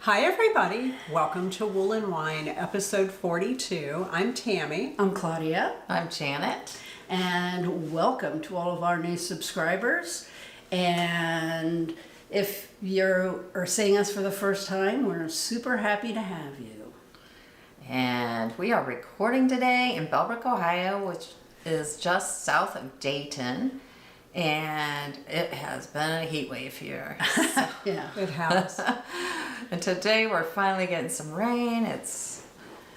Hi everybody, welcome to Wool and Wine, episode 42. I'm Tammy. I'm Claudia. I'm Janet. And welcome to all of our new subscribers. And if you are seeing us for the first time, we're super happy to have you. And we are recording today in Bellbrook, Ohio, which is just south of Dayton. And it has been a heat wave here. So. Yeah, It has. And today we're finally getting some rain. It's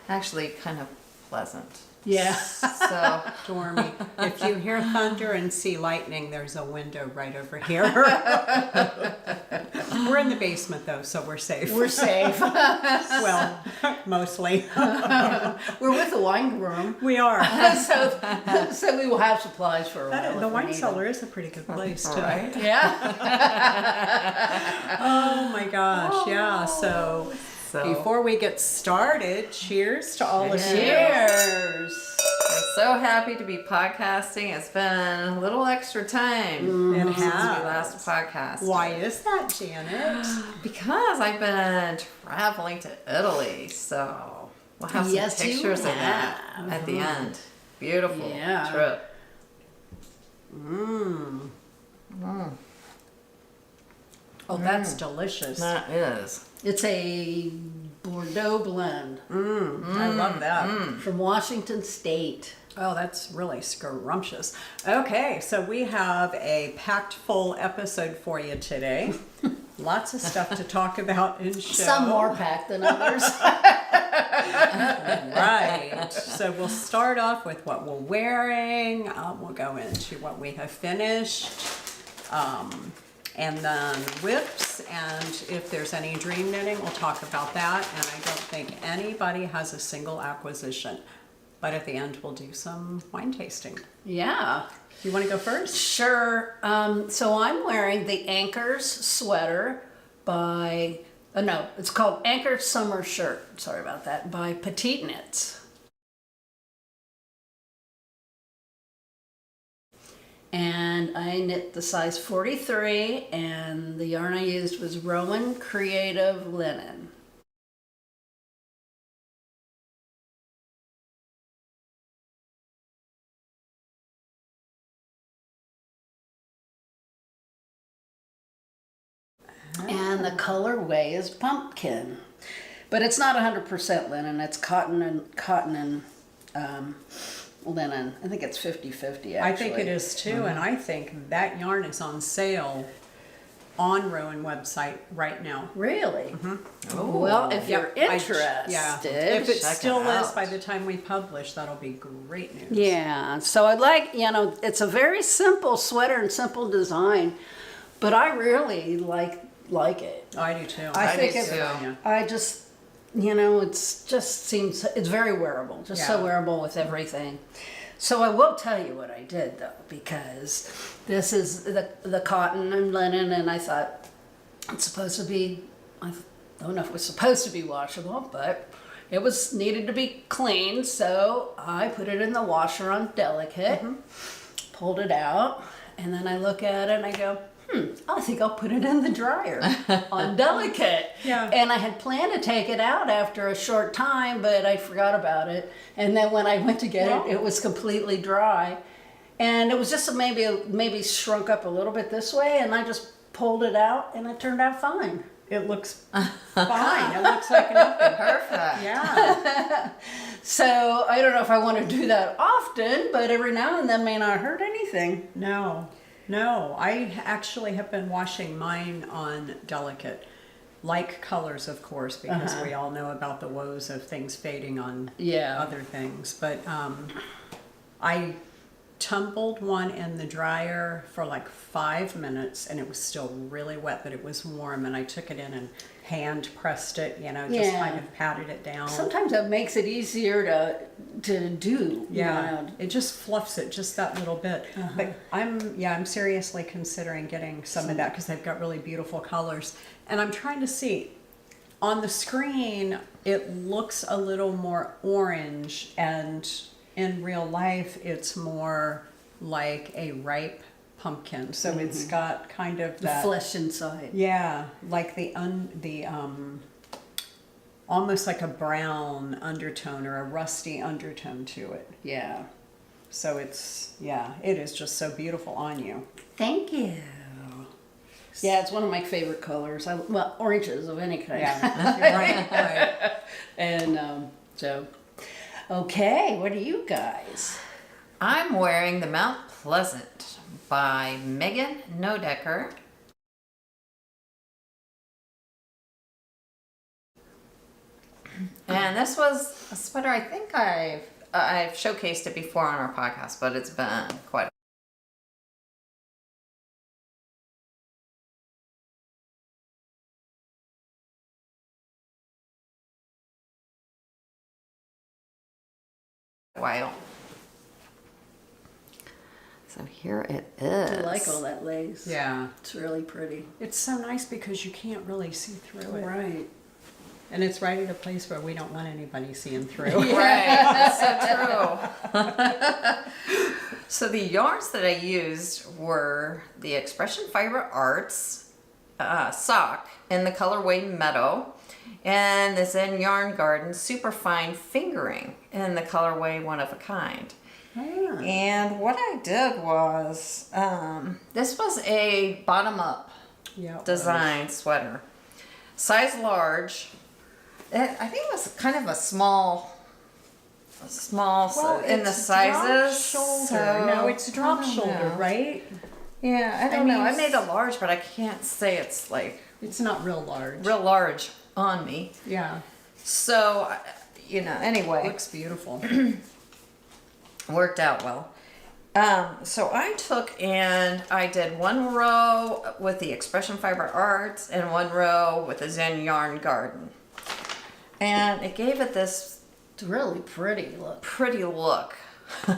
actually kind of pleasant. yeah. So Stormy. If you hear thunder and see lightning, there's a window right over here. We're in the basement though, so we're safe. We're safe. Well, mostly. We're with the wine room. We are. So we will have supplies for a while. The if we wine need cellar is a pretty good place too. right. them. Yeah. Oh my gosh, yeah. So before we get started, cheers to all of you. Cheers. We're so happy to be podcasting. It's been a little extra time It since we has. last podcast. Why is that, Janet? Because I've been traveling to Italy, so we'll have some Yes, you pictures of that have. at the end. Beautiful Yeah. trip. Oh, that's delicious. That is. It's a Bordeaux blend I love that. from Washington State. Oh, that's really scrumptious. Okay, so we have a packed full episode for you today. Lots of stuff to talk about and show. Some more packed than others. Right. So we'll start off with what we're wearing. We'll go into what we have finished. And then whips, and if there's any dream knitting, we'll talk about that. And I don't think anybody has a single acquisition. But at the end, we'll do some wine tasting. Yeah. You want to go first? Sure. So I'm wearing the Anchors sweater by, no, it's called Anchor Summer Shirt. Sorry about that. By PetiteKnit. And I knit the size 43, and the yarn I used was Rowan Creative Linen. And the colorway is pumpkin, but it's not 100% linen. It's cotton and linen. I think it's 50-50 actually. I think it is too, and I think that yarn is on sale on Rowan website right now. Really? Oh. Well, if you're Yep, interested. if it check it still is out. by the time we publish, that'll be great news. Yeah, so I like, it's a very simple sweater and simple design, but I really like it. Oh, I do too. I think do it, too. I just, it's very wearable, just so Yeah. wearable with everything. So I will tell you what I did though, because this is the cotton and linen, and I thought it's supposed to be, I don't know if it was supposed to be washable, but it was needed to be cleaned, so I put it in the washer on delicate, pulled it out, and then I look at it and I go, I think I'll put it in the dryer on delicate. Yeah. And I had planned to take it out after a short time, but I forgot about it. And then when I went to get it, it was completely dry. And it was just maybe shrunk up a little bit this way, and I just pulled it out, and it turned out fine. It looks fine. It looks like nothing. Perfect. Yeah. So I don't know if I want to do that often, but every now and then may not hurt anything. No, I actually have been washing mine on delicate, like colors, of course, because we all know about the woes of things fading on other things. But I tumbled one in the dryer for like 5 minutes, and it was still really wet, but it was warm, and I took it in and hand pressed it, just kind of patted it down. Sometimes that makes it easier to do. Yeah, it just fluffs it just that little bit. But I'm seriously considering getting some of that because they've got really beautiful colors. And I'm trying to see, on the screen, it looks a little more orange, and in real life, it's more like a ripe pumpkin. So it's got kind of The that flesh inside. Yeah, like the almost like a brown undertone or a rusty undertone to it. Yeah. So it's, yeah, it is just so beautiful on you. Thank you. Yeah, it's one of my favorite colors. Well, oranges of any kind. Yeah, right. And so, okay, what are you guys? I'm wearing the Mount Pleasant by Megan Nodecker. And this was a sweater I think I've showcased it before on our podcast, but it's been quite a while. So here it is. I like all that lace. Yeah. It's really pretty. It's so nice because you can't really see through it. Right. And it's right at a place where we don't want anybody seeing through. Right, that's so true. So the yarns that I used were the Expression Fiber Arts sock in the colorway Meadow, and the Zen Yarn Garden Superfine Fingering in the colorway One of a Kind. Ah. And what I did was, this was a bottom-up Yeah, it design sweater, size large. I think it was kind of a small Well, in the it's sizes. drop shoulder. So, No, it's drop I don't shoulder, know. right? Yeah, I I don't know. mean, I made a large, but I can't say it's like It's not real large. real large on me. Yeah. So, anyway, Looks beautiful. worked out well. So I took and I did one row with the Expression Fiber Arts and one row with the Zen Yarn Garden. And it gave it this It's really pretty. Look. pretty look.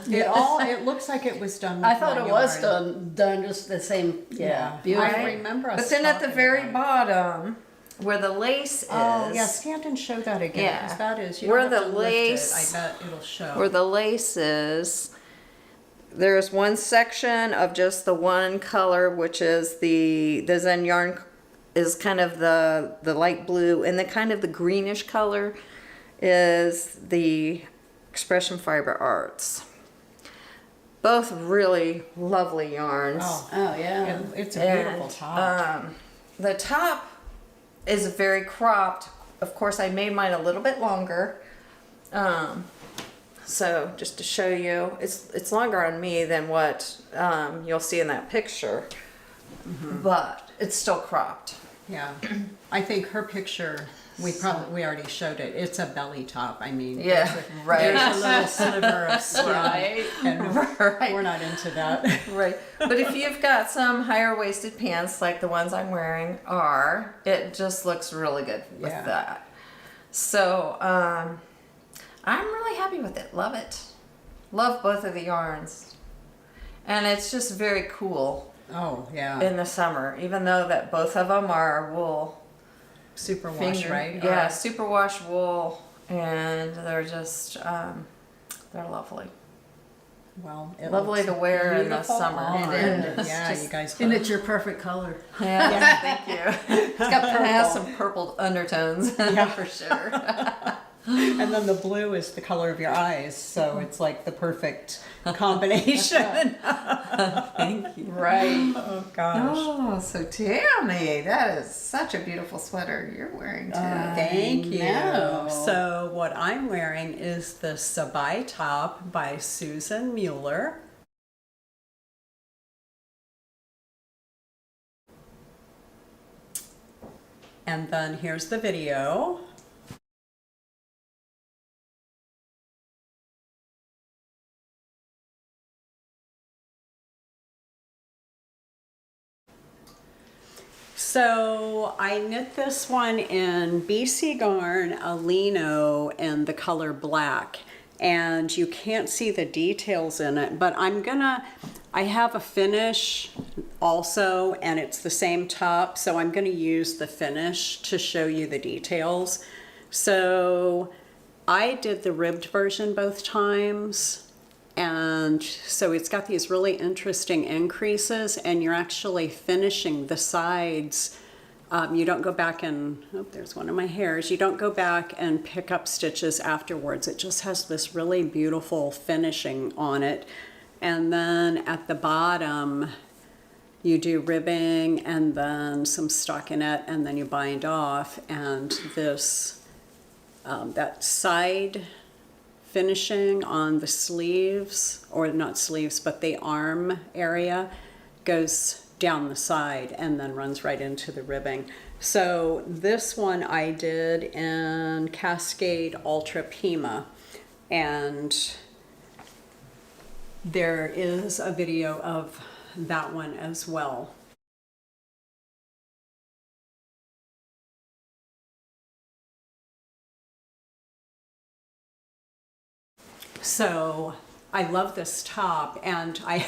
It looks like it was done with I thought one it was yarn. done just the same. Yeah. Beautiful. I remember us But then at the talking very about it. bottom, where the lace is, Oh, yeah, stand and show that again. Yeah. 'Cause that is, you Where don't have the to lift it. lace- I bet it'll show. where the lace is, there's one section of just the one color, which is the Zen Yarn is kind of the light blue, and the kind of the greenish color is the Expression Fiber Arts. Both really lovely yarns. Oh, Oh yeah. it's a beautiful And, top. The top is very cropped. Of course, I made mine a little bit longer. So just to show you, it's longer on me than what you'll see in that picture, but it's still cropped. Yeah. I think her picture, we already showed it. It's a belly top. I mean, Yeah, right. There's a little sliver of skin. Right. And Right. we're not into that. Right. But if you've got some higher waisted pants like the ones I'm wearing are, it just looks really good with Yeah. that. So I'm really happy with it. Love it. Love both of the yarns. And it's just very cool Oh, yeah. in the summer, even though that both of them are wool. Super wash, Finger- right? Yeah, Or- superwash wool. And they're just, they're lovely. Well, it Lovely looks to wear in the beautiful summer. on. It is. Yeah, Just- you guys. And it's your perfect color. Yeah, thank you. It's got It has purple. some purple undertones for sure. And then the blue is the color of your eyes, so it's like the perfect combination. Thank you. Right. Oh gosh. Oh, so Tammi, that is such a beautiful sweater you're wearing too. Thank you. know. So what I'm wearing is the SABAI top by Susanne Muller. And then here's the video. So I knit this one in BC Garn, Allino, and the color black. And you can't see the details in it, but I have a finish also, and it's the same top, so I'm gonna use the finish to show you the details. So I did the ribbed version both times. And so it's got these really interesting increases, and you're actually finishing the sides You don't go back and, oh, there's one of my hairs. You don't go back and pick up stitches afterwards. It just has this really beautiful finishing on it. And then at the bottom, you do ribbing and then some stockinette, and then you bind off. And this, that side finishing on the sleeves, or not sleeves, but the arm area, goes down the side and then runs right into the ribbing. So this one I did in Cascade Ultra Pima, and there is a video of that one as well. So I love this top, and I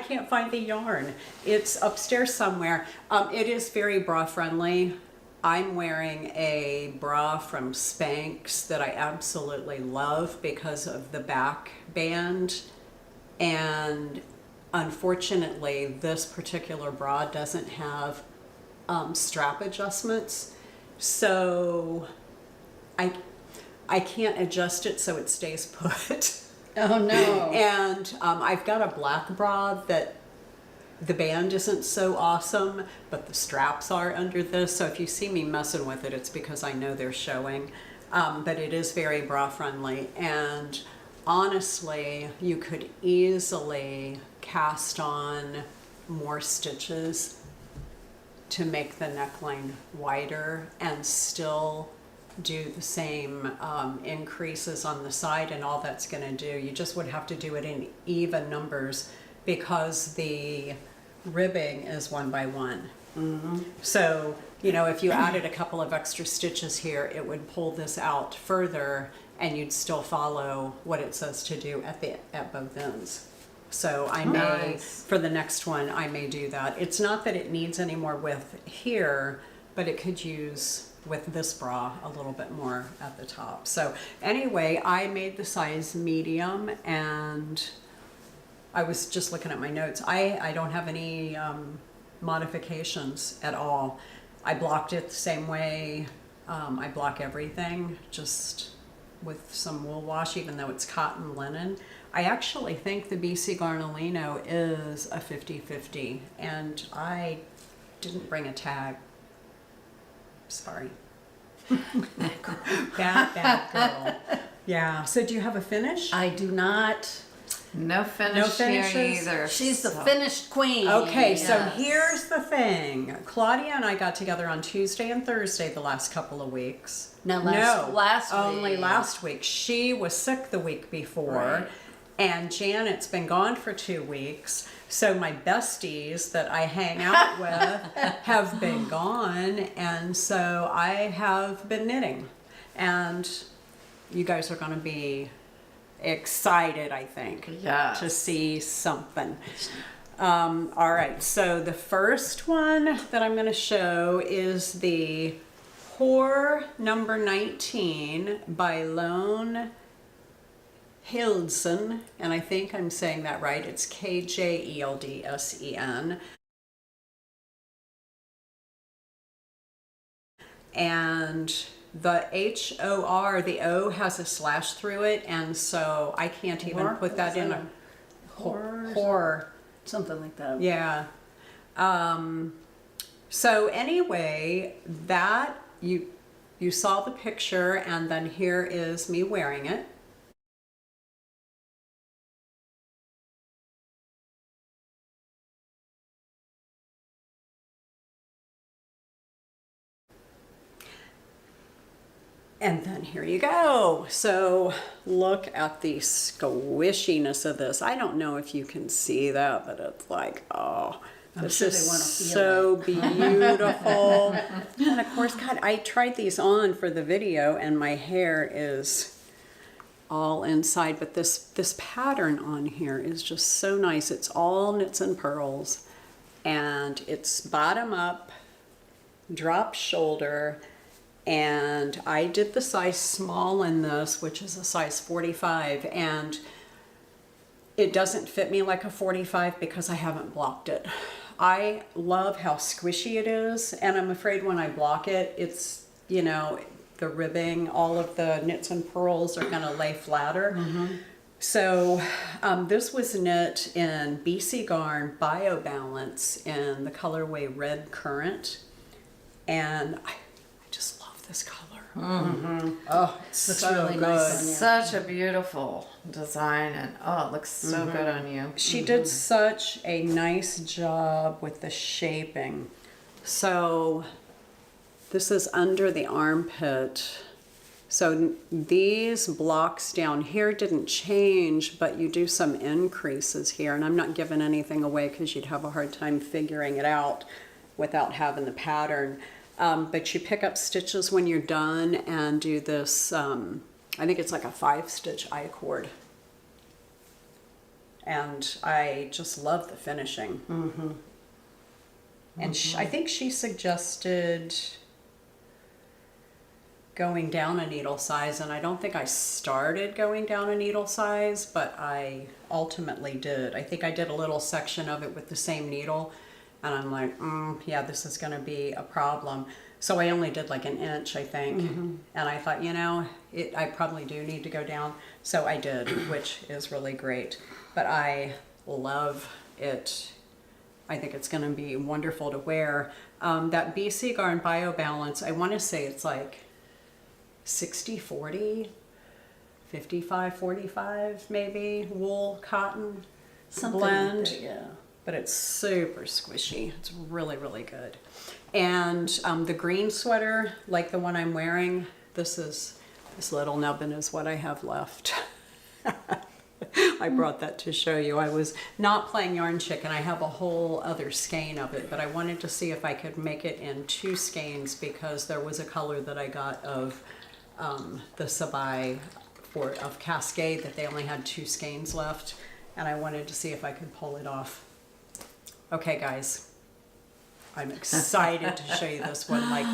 can't find the yarn. It's upstairs somewhere. It is very bra friendly. I'm wearing a bra from Spanx that I absolutely love because of the back band. And unfortunately, this particular bra doesn't have strap adjustments. So I can't adjust it so it stays put. Oh no. And I've got a black bra that the band isn't so awesome, but the straps are under this. So if you see me messing with it, it's because I know they're showing. But it is very bra friendly. And honestly, you could easily cast on more stitches to make the neckline wider and still do the same increases on the side, and all that's going to do, you just would have to do it in even numbers because the ribbing is 1 by 1. Mm-hmm. So, you know, if you added a couple of extra stitches here, it would pull this out further and you'd still follow what it says to do at both ends. So I may, for the next one, I may do that. It's not that it needs any more width here, but it could use with this bra a little bit more at the top. So anyway, I made the size medium, and I was just looking at my notes. I don't have any modifications at all. I blocked it the same way I block everything, just with some wool wash, even though it's cotton linen. I actually think the BC Garn Allino is a 50-50, and I didn't bring a tag. Sorry. bad girl. Yeah. So do you have a finish? I do not. No finish here either. She's the finished queen. Okay, Yes. so here's the thing. Claudia and I got together on Tuesday and Thursday the last couple of weeks. Last only week. last week. She was sick the week before, Right. and Janet's been gone for 2 weeks. So my besties that I hang out with have been gone, and so I have been knitting. And you guys are going to be excited, I think, Yes. to see something. All right, so the first one that I'm going to show is the Whore number 19 by Lone Kjeldsen, and I think I'm saying that right. It's Kjeldsen. And the HOR, the O has a slash through it, and so I can't even Whore? put that in a whore. Something like that. Yeah. So anyway, that you saw the picture, and then here is me wearing it. And then here you go. So look at the squishiness of this. I don't know if you can see that, but it's like, oh, this sure is they wanna feel so beautiful. And of course, God, I tried these on for the video, and my hair is all inside, but this pattern on here is just so nice. It's all knits and purls, and it's bottom up, drop shoulder. And I did the size small in this, which is a size 45, and it doesn't fit me like a 45 because I haven't blocked it. I love how squishy it is, and I'm afraid when I block it, it's, you know, the ribbing, all of the knits and purls are gonna lay flatter. So this was knit in BC Garn Bio Balance in the colorway Red Currant, and I just love this color. Oh, it's Looks so really good. nice on you. Such a beautiful design, and oh, it looks so good on you. She did such a nice job with the shaping. So this is under the armpit. So these blocks down here didn't change, but you do some increases here. And I'm not giving anything away because you'd have a hard time figuring it out without having the pattern. But you pick up stitches when you're done and do this, I think it's like a 5-stitch I-cord. And I just love the finishing. And I think she suggested going down a needle size, and I don't think I started going down a needle size, but I ultimately did. I think I did a little section of it with the same needle, and I'm like, yeah, this is gonna be a problem. So I only did like an inch, I think. And I thought, you know, I probably do need to go down. So I did, which is really great. But I love it. I think it's gonna be wonderful to wear. That BC Garn Bio Balance, I wanna say it's like 60-40, 55-45 maybe, wool, cotton Something blend. like that, yeah. But it's super squishy. It's really, really good. And the green sweater, like the one I'm wearing, this little nubbin is what I have left. I brought that to show you. I was not playing Yarn Chick, and I have a whole other skein of it, but I wanted to see if I could make it in 2 skeins because there was a color that I got of the SABAI of Cascade that they only had 2 skeins left, and I wanted to see if I could pull it off. Okay, guys, I'm excited to show you this one. Like,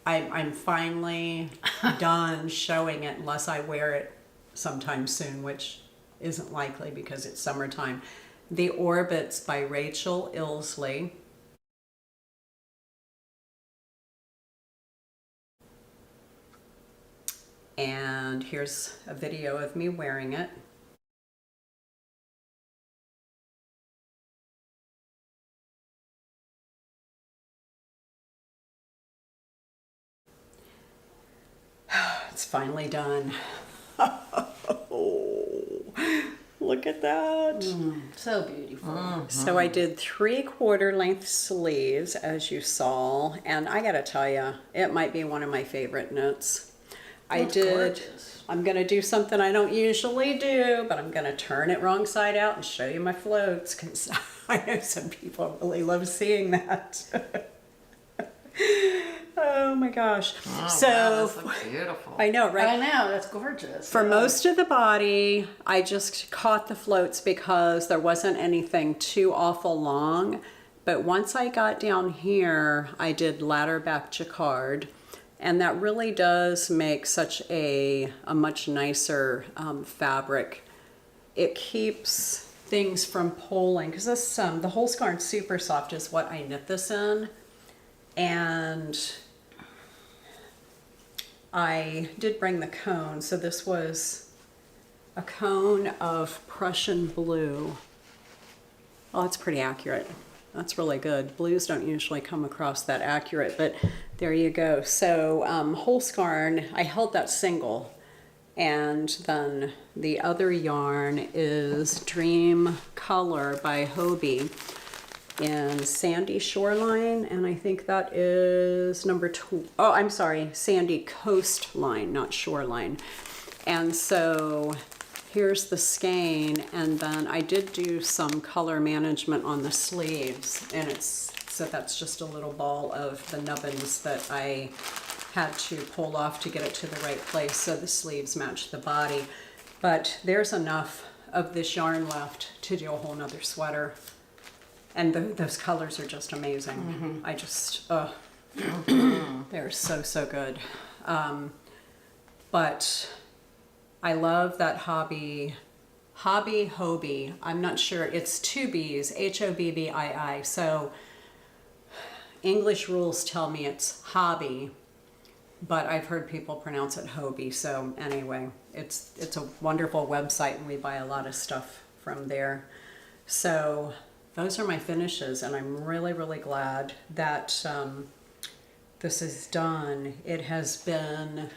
I'm finally done showing it unless I wear it sometime soon, which isn't likely because it's summertime. The Orbits by Rachel Illsley. And here's a video of me wearing it. It's finally done. Oh, look at that. So beautiful. So I did 3/4 length sleeves, as you saw, and I gotta tell you, it might be one of my favorite knits. That's gorgeous. I'm gonna do something I don't usually do, but I'm gonna turn it wrong side out and show you my floats, because I know some people really love seeing that. Oh my gosh. Oh, So wow, this looks beautiful. I know, right? I know, that's gorgeous. For Yeah. most of the body, I just caught the floats because there wasn't anything too awful long. But once I got down here, I did ladder back jacquard. And that really does make such a much nicer fabric. It keeps things from pulling. Because this, the Holstgarn Supersoft is what I knit this in. And I did bring the cone, so this was a cone of Prussian blue. Oh, that's pretty accurate. That's really good. Blues don't usually come across that accurate, but there you go. So Holstgarn, I held that single, and then the other yarn is Dream Color by Hobbii in Sandy Shoreline, and I think that is number 2. Oh, I'm sorry, Sandy Coastline, not Shoreline. And so here's the skein, and then I did do some color management on the sleeves, and so that's just a little ball of the nubbins that I had to pull off to get it to the right place so the sleeves match the body. But there's enough of this yarn left to do a whole nother sweater. And those colors are just amazing. I just, they're so, so good. But I love that Hobbii Hobbii. I'm not sure. It's 2 B's, Hobbii. So English rules tell me it's Hobbii, but I've heard people pronounce it Hobbii. So anyway, it's a wonderful website, and we buy a lot of stuff from there. So those are my finishes, and I'm really, really glad that this is done. It has been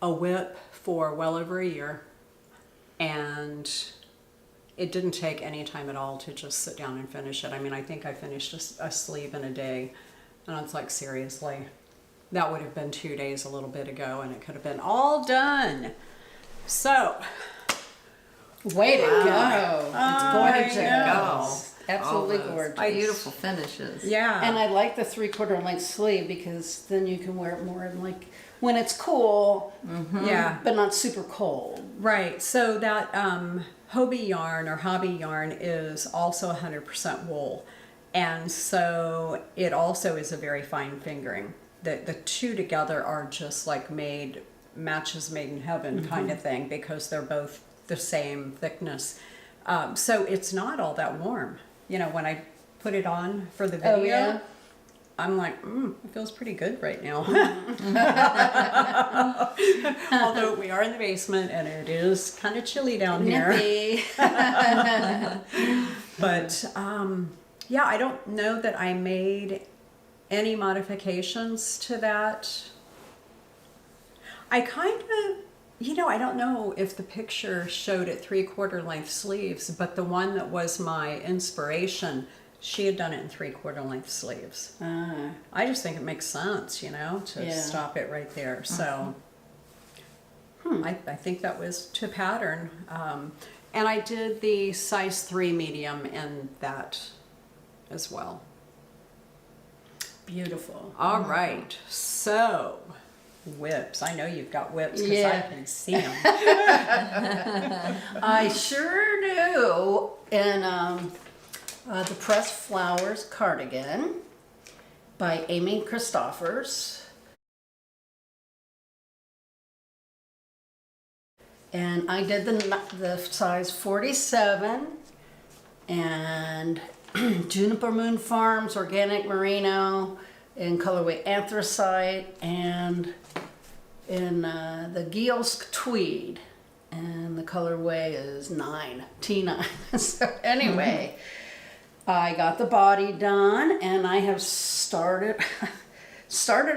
a whip for well over a year, and it didn't take any time at all to just sit down and finish it. I mean, I think I finished a sleeve in a day, and I was like, seriously, that would have been 2 days a little bit ago, and it could have been all done. So, way to go. It's gorgeous. Absolutely All those gorgeous. beautiful finishes. yeah. And I like the 3/4 length sleeve because then you can wear it more in like when it's cool, Yeah. but not super cold. Right. So that Hobbii yarn is also 100% wool. And so it also is a very fine fingering. The two together are just like matches made in heaven kind of thing, because they're both the same thickness. So it's not all that warm. You know, when I put it on for the video, yeah? I'm like, it feels pretty good right now. Although we are in the basement and it is kind of chilly down here. Nippy. But yeah, I don't know that I made any modifications to that. I kind of, I don't know if the picture showed it 3/4 length sleeves, but the one that was my inspiration, she had done it in 3/4 length sleeves. I just think it makes sense, to stop it right there. So I think that was to pattern. And I did the size 3 medium in that as well. Beautiful. All right. So whips. I know you've got whips because Yeah. I can see them. I sure do. And the Pressed Flowers cardigan by Amy Christophers. And I did the size 47 and Juniper Moon Farms Organic Merino in colorway Anthracite and in the Giosk Tweed. And the colorway is T9. So anyway, I got the body done and I have started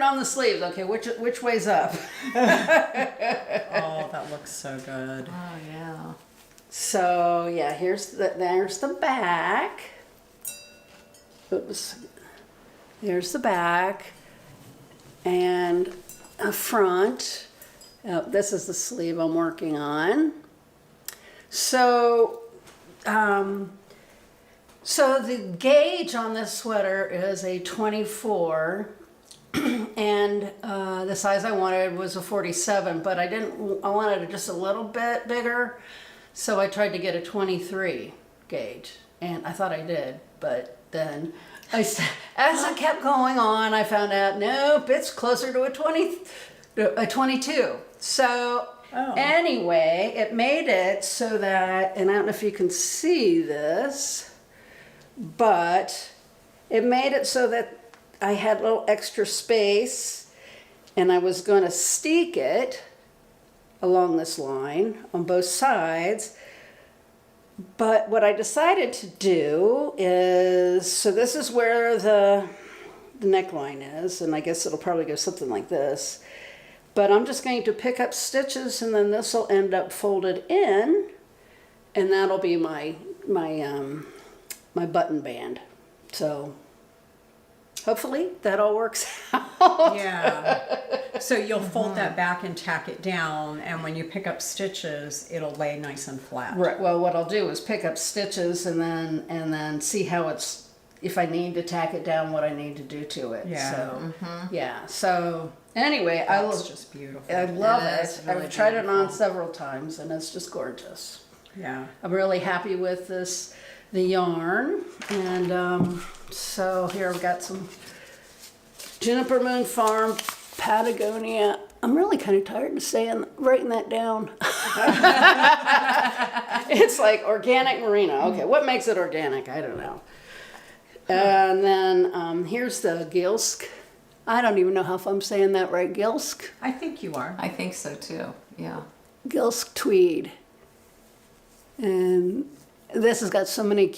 on the sleeves. Okay, which way's up? Oh, that looks so good. Oh yeah. So yeah, there's the back. Oops. There's the back and a front. This is the sleeve I'm working on. So, so the gauge on this sweater is a 24, and the size I wanted was a 47, but I wanted it just a little bit bigger, so I tried to get a 23 gauge, and I thought I did, but then as it kept going on, I found out, nope, it's closer to a 22. So anyway, it made it so that, and I don't know if you can see this, but it made it so that I had a little extra space, and I was going to steek it along this line on both sides. But what I decided to do is, so this is where the neckline is, and I guess it'll probably go something like this. But I'm just going to pick up stitches, and then this will end up folded in, and that'll be my button band. So hopefully that all works out. Yeah. So you'll fold that back and tack it down, and when you pick up stitches, it'll lay nice and flat. Right. Well, what I'll do is pick up stitches and then see how it's, if I need to tack it down, what I need to do to it. Yeah. So yeah. So anyway, That's just beautiful. I love It it. is really I've tried it on beautiful. several times, and it's just gorgeous. Yeah. I'm really happy with the yarn, and so here I've got some Juniper Moon Farm Patagonia. I'm really kind of tired of writing that down. It's like organic merino. Okay, what makes it organic? I don't know. And then here's the Gilsk. I don't even know if I'm saying that right. Gilsk? I think you are. I think so too. Yeah. Gilsk tweed. And this has got so many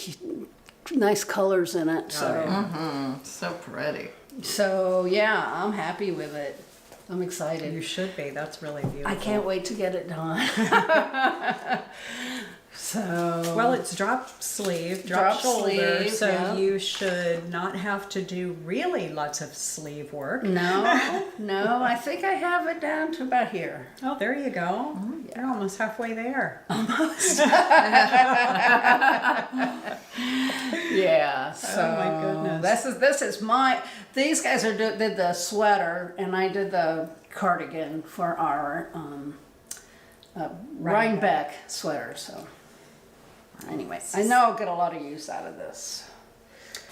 nice colors in it. So, So pretty. so yeah, I'm happy with it. I'm excited. You should be. That's really beautiful. I can't wait to get it done. So Well, it's drop sleeve, drop shoulder, so you should not have to do really lots of sleeve work. no, I think I have it down to about here. Oh, there you go. You're almost halfway there. Yeah. So Oh, my goodness. This is my. These guys did the sweater, and I did the cardigan for our Rhinebeck sweater. So anyway, I know I'll get a lot of use out of this.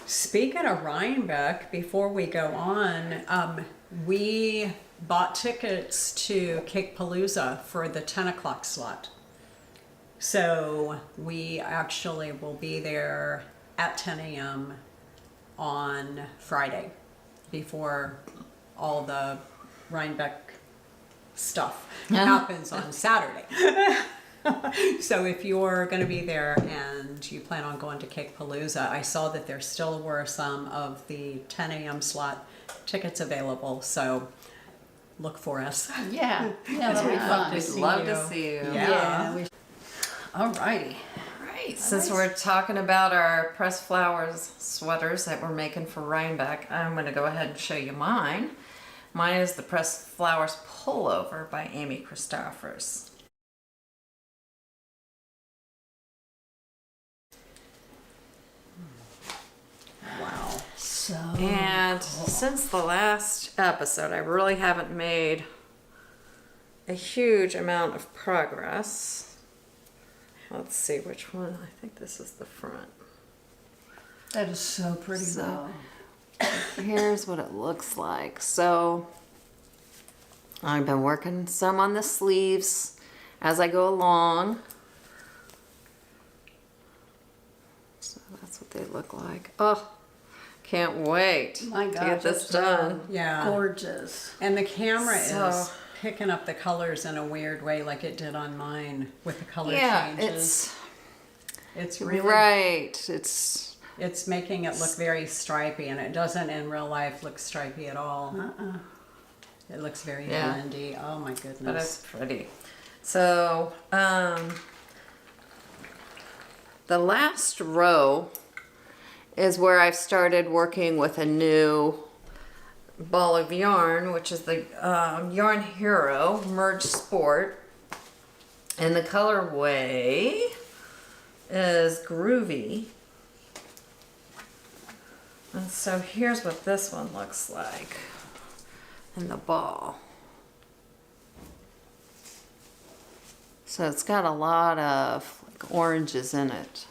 Speaking of Rhinebeck, before we go on, we bought tickets to Cakepalooza for the 10 o'clock slot. So we actually will be there at 10 a.m. on Friday before all the Rhinebeck stuff happens on Saturday. So if you're going to be there and you plan on going to Cakepalooza, I saw that there still were some of the 10 a.m. slot tickets available. So look for us. Yeah, that'll be fun. We'd love to see you. Yeah. Alrighty. Right. Since we're talking about our pressed flowers sweaters that we're making for Rhinebeck, I'm going to go ahead and show you mine. Mine is the pressed flowers pullover by Amy Christophers. Wow. So And since the last episode, I really haven't made a huge amount of progress. Let's see which one. I think this is the front. that is so pretty. So- though. Here's what it looks like. So I've been working some on the sleeves as I go along. So that's what they look like. Oh, can't wait My to gosh, get this it's done. Yeah. Gorgeous. And the camera So- is picking up the colors in a weird way like it did on mine with the color Yeah, changes. It's really right. It's making it look very stripy, and it doesn't in real life look stripy at all. It looks very Yeah. blendy. Oh my goodness. But it's pretty. So, the last row is where I've started working with a new ball of yarn, which is the Yarn Hero Merge Sport. And the colorway is Groovy. And so here's what this one looks like in the ball. So it's got a lot of like oranges in it,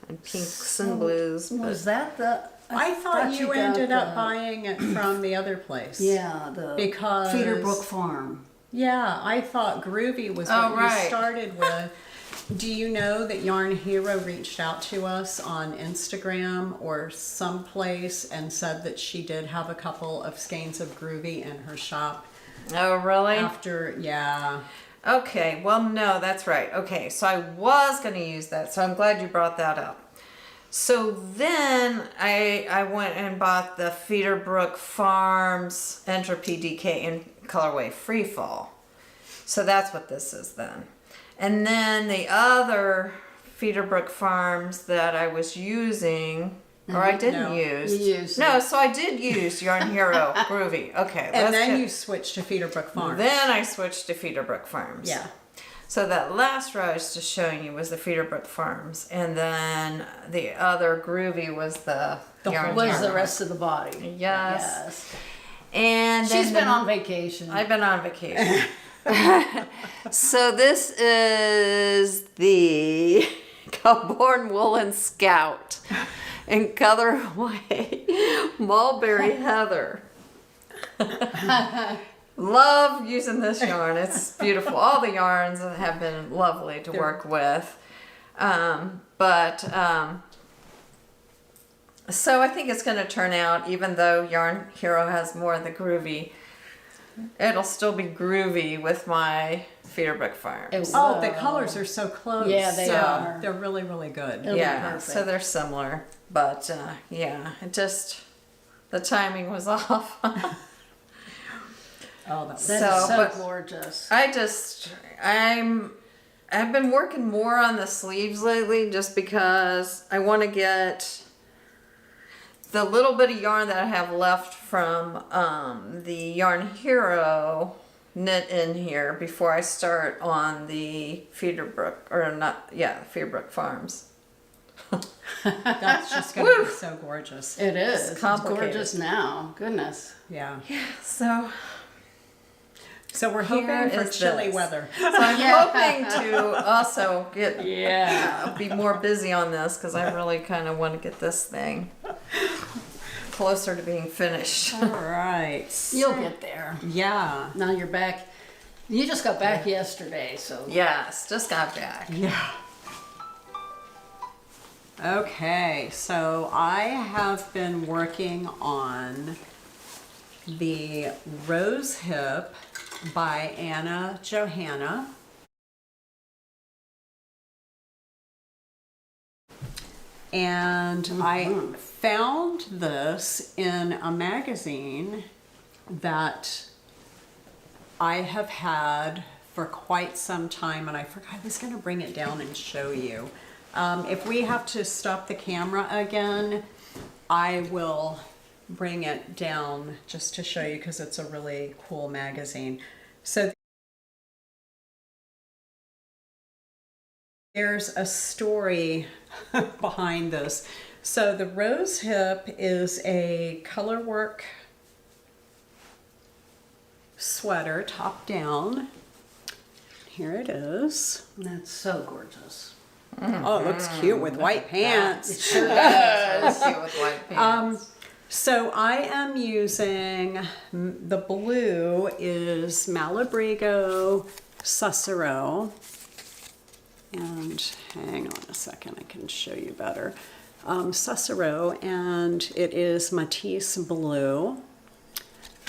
and pinks and blues. Was that the? I thought you got ended up the- buying it from the other place. Yeah, the Because- Feederbrook Farm. Yeah, I thought Groovy was what Oh, right. you started with. Do you know that Yarn Hero reached out to us on Instagram or someplace and said that she did have a couple of skeins of Groovy in her shop Oh, really? after, yeah. Okay, well, no, that's right. Okay, so I was going to use that, so I'm glad you brought that up. So then I went and bought the Feederbrook Farms Entropy DK in colorway Freefall. So that's what this is then. And then the other Feederbrook Farms that I was using, or I didn't No, use. you used No, it. so I did use Yarn Hero Groovy. Okay, And let's then get- you switched to Feederbrook Farms. Then I switched to Feederbrook Farms. Yeah. So that last row I was just showing you was the Feederbrook Farms, and then the other Groovy was the Yarn Was Hero. the rest of the body? Yes. And then She's been on vacation. I've been on vacation. So this is the Cowborn Woolen Scout in colorway Mulberry Heather. Love using this yarn. It's beautiful. All the yarns have been lovely to work with. So I think it's going to turn out, even though Yarn Hero has more of the groovy, it'll still be groovy with my Feederbrook Farms. Oh, the colors are so close. Yeah, they are. They're really, really good. It'll be Yeah, perfect. so they're similar, but yeah, it just, the timing was off. Oh, that's That So, is so but- gorgeous. I've been working more on the sleeves lately just because I want to get the little bit of yarn that I have left from the Yarn Hero knit in here before I start on the Feederbrook Farms. That's just going to be so gorgeous. It is. It's complicated. gorgeous now. Goodness. Yeah. So So we're hoping Here for is chilly this. weather. I'm hoping to also get Yeah. be more busy on this because I really kind of want to get this thing closer to being finished. All right. You'll get there. Yeah. Now you're back. You just got back yesterday, so. Yes, just got back. Yeah. Okay, so I have been working on the Rosehip by Johanna. And I found this in a magazine that I have had for quite some time, and I forgot I was going to bring it down and show you. If we have to stop the camera again, I will bring it down just to show you because it's a really cool magazine. So there's a story behind this. So the Rosehip is a colorwork sweater, top down. Here it is. That's so gorgeous. Oh, it looks cute with white pants. Sure does. Let's see with white pants. So I am using, the blue is Malabrigo Susurro. And hang on a second, I can show you better. Susurro, and it is Matisse blue.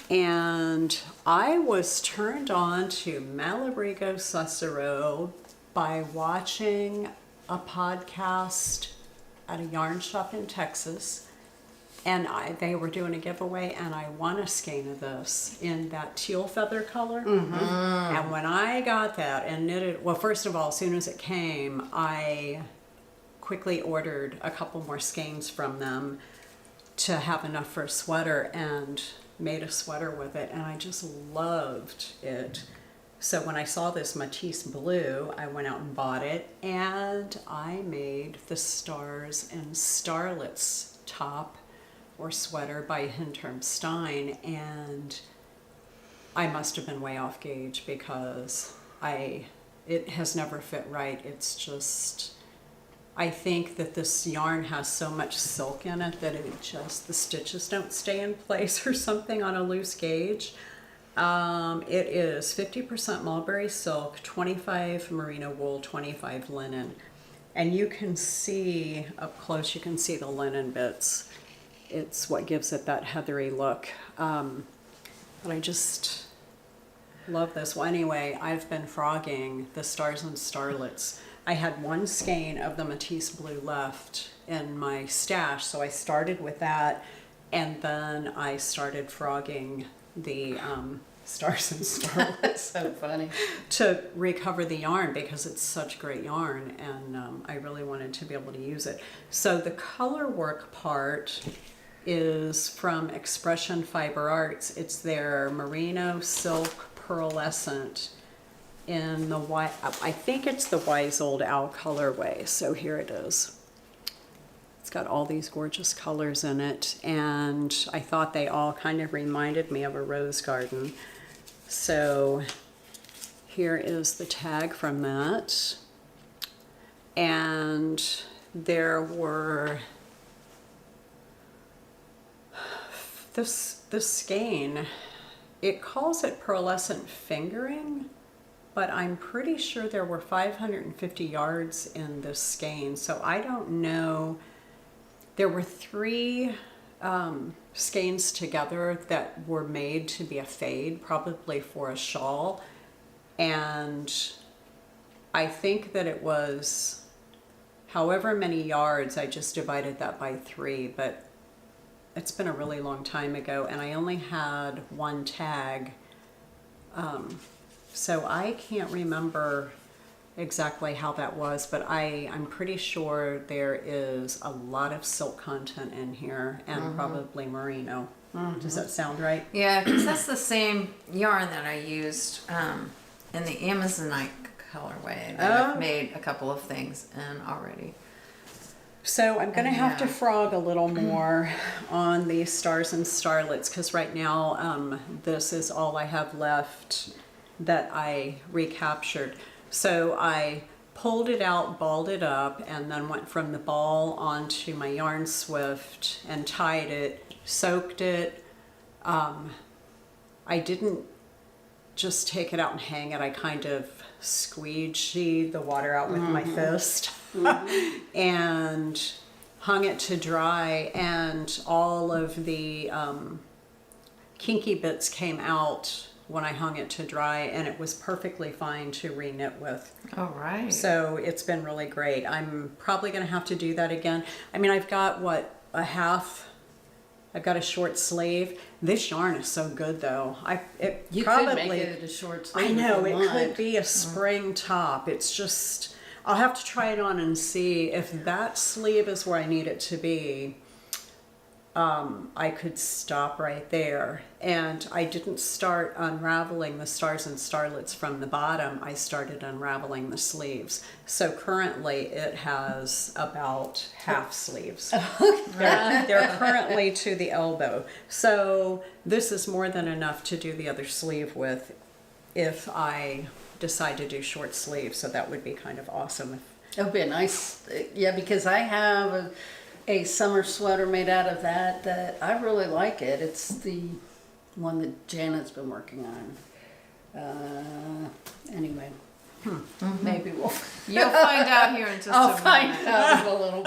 And I was turned on to Malabrigo Susurro by watching a podcast at a yarn shop in Texas. And they were doing a giveaway, and I won a skein of this in that teal feather color. And when I got that and knitted, well, first of all, as soon as it came, I quickly ordered a couple more skeins from them to have enough for a sweater, and made a sweater with it, and I just loved it. So when I saw this Matisse blue, I went out and bought it, and I made the Stars and Starlets top or sweater by Hinterm Stein, and I must have been way off gauge because it has never fit right. It's just, I think that this yarn has so much silk in it that the stitches don't stay in place or something on a loose gauge. It is 50% mulberry silk, 25 merino wool, 25 linen. And you can see up close, you can see the linen bits. It's what gives it that heathery look. But I just love this. Well, anyway, I've been frogging the Stars and Starlets. I had one skein of the Matisse blue left in my stash, so I started with that, and then I started frogging the Stars and Starlets So funny. to recover the yarn because it's such great yarn, and I really wanted to be able to use it. So the color work part is from Expression Fiber Arts. It's their Merino Silk Pearlescent in the white, I think it's the Wise Old Owl colorway. So here it is. It's got all these gorgeous colors in it, and I thought they all kind of reminded me of a rose garden. So here is the tag from that. And there were, this skein it calls it pearlescent fingering, but I'm pretty sure there were 550 yards in this skein, so I don't know. There were 3 skeins together that were made to be a fade, probably for a shawl, and I think that it was however many yards. I just divided that by 3, but it's been a really long time ago, and I only had 1 tag, so I can't remember exactly how that was, but I'm pretty sure there is a lot of silk content in here, and probably merino. Does that sound right? Yeah, because that's the same yarn that I used in the Amazonite colorway that I've made a couple of things in already. So I'm going to have to frog a little more on the stars and starlets, because right now this is all I have left that I recaptured. So I pulled it out, balled it up, and then went from the ball onto my yarn swift and tied it, soaked it. I didn't just take it out and hang it. I kind of squeegeed the water out with my fist and hung it to dry, and all of the kinky bits came out when I hung it to dry, and it was perfectly fine to re-knit with. All right. So it's been really great. I'm probably going to have to do that again. I mean, I've got I've got a short sleeve. This yarn is so good though. You could make it a short sleeve. I know, if you it want. could be a spring top. It's just, I'll have to try it on and see if that sleeve is where I need it to be. I could stop right there. And I didn't start unraveling the stars and starlets from the bottom. I started unraveling the sleeves. So currently it has about half sleeves. They're currently to the elbow. So this is more than enough to do the other sleeve with if I decide to do short sleeves. So that would be kind of awesome. It would be a nice, yeah, because I have a summer sweater made out of that I really like it. It's the one that Janet's been working on. Anyway, maybe You'll find out here in just I'll a find moment. out in a little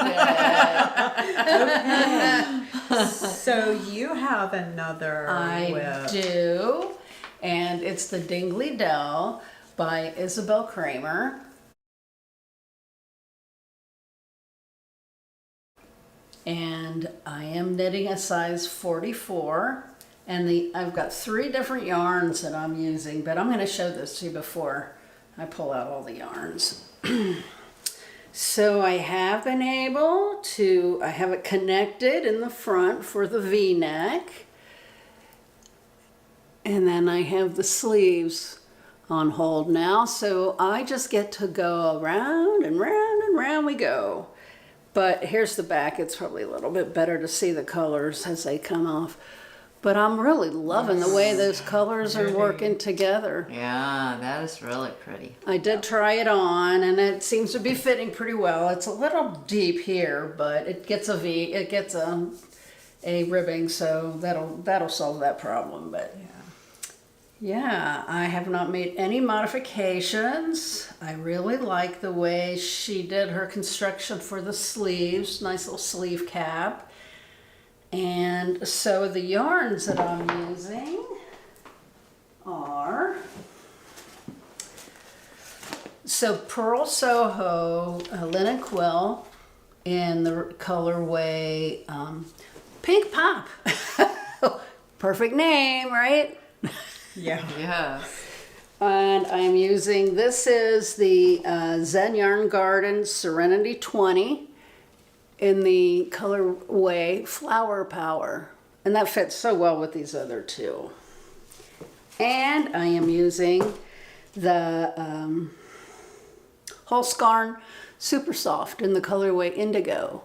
bit. So you have another I whip. do, and it's the Dingley Dell by Isabel Kramer. And I am knitting a size 44, and I've got 3 different yarns that I'm using, but I'm going to show this to you before I pull out all the yarns. So I have been able to, I have it connected in the front for the V-neck, and then I have the sleeves on hold now, so I just get to go around and round and round we go. But here's the back. It's probably a little bit better to see the colors as they come off. But I'm really loving the way those colors are working together. Yeah, that is really pretty. I did try it on, and it seems to be fitting pretty well. It's a little deep here, but it gets a ribbing, so that'll solve that problem. But yeah, I have not made any modifications. I really like the way she did her construction for the sleeves. Nice little sleeve cap. And so the yarns that I'm using are Purl Soho linen quill in the colorway Pink Pop. Perfect name, right? Yeah. Yes. And I'm using, this is the Zen Yarn Garden Serenity 20 in the colorway Flower Power. And that fits so well with these other 2. And I am using the Holstgarn Supersoft in the colorway Indigo.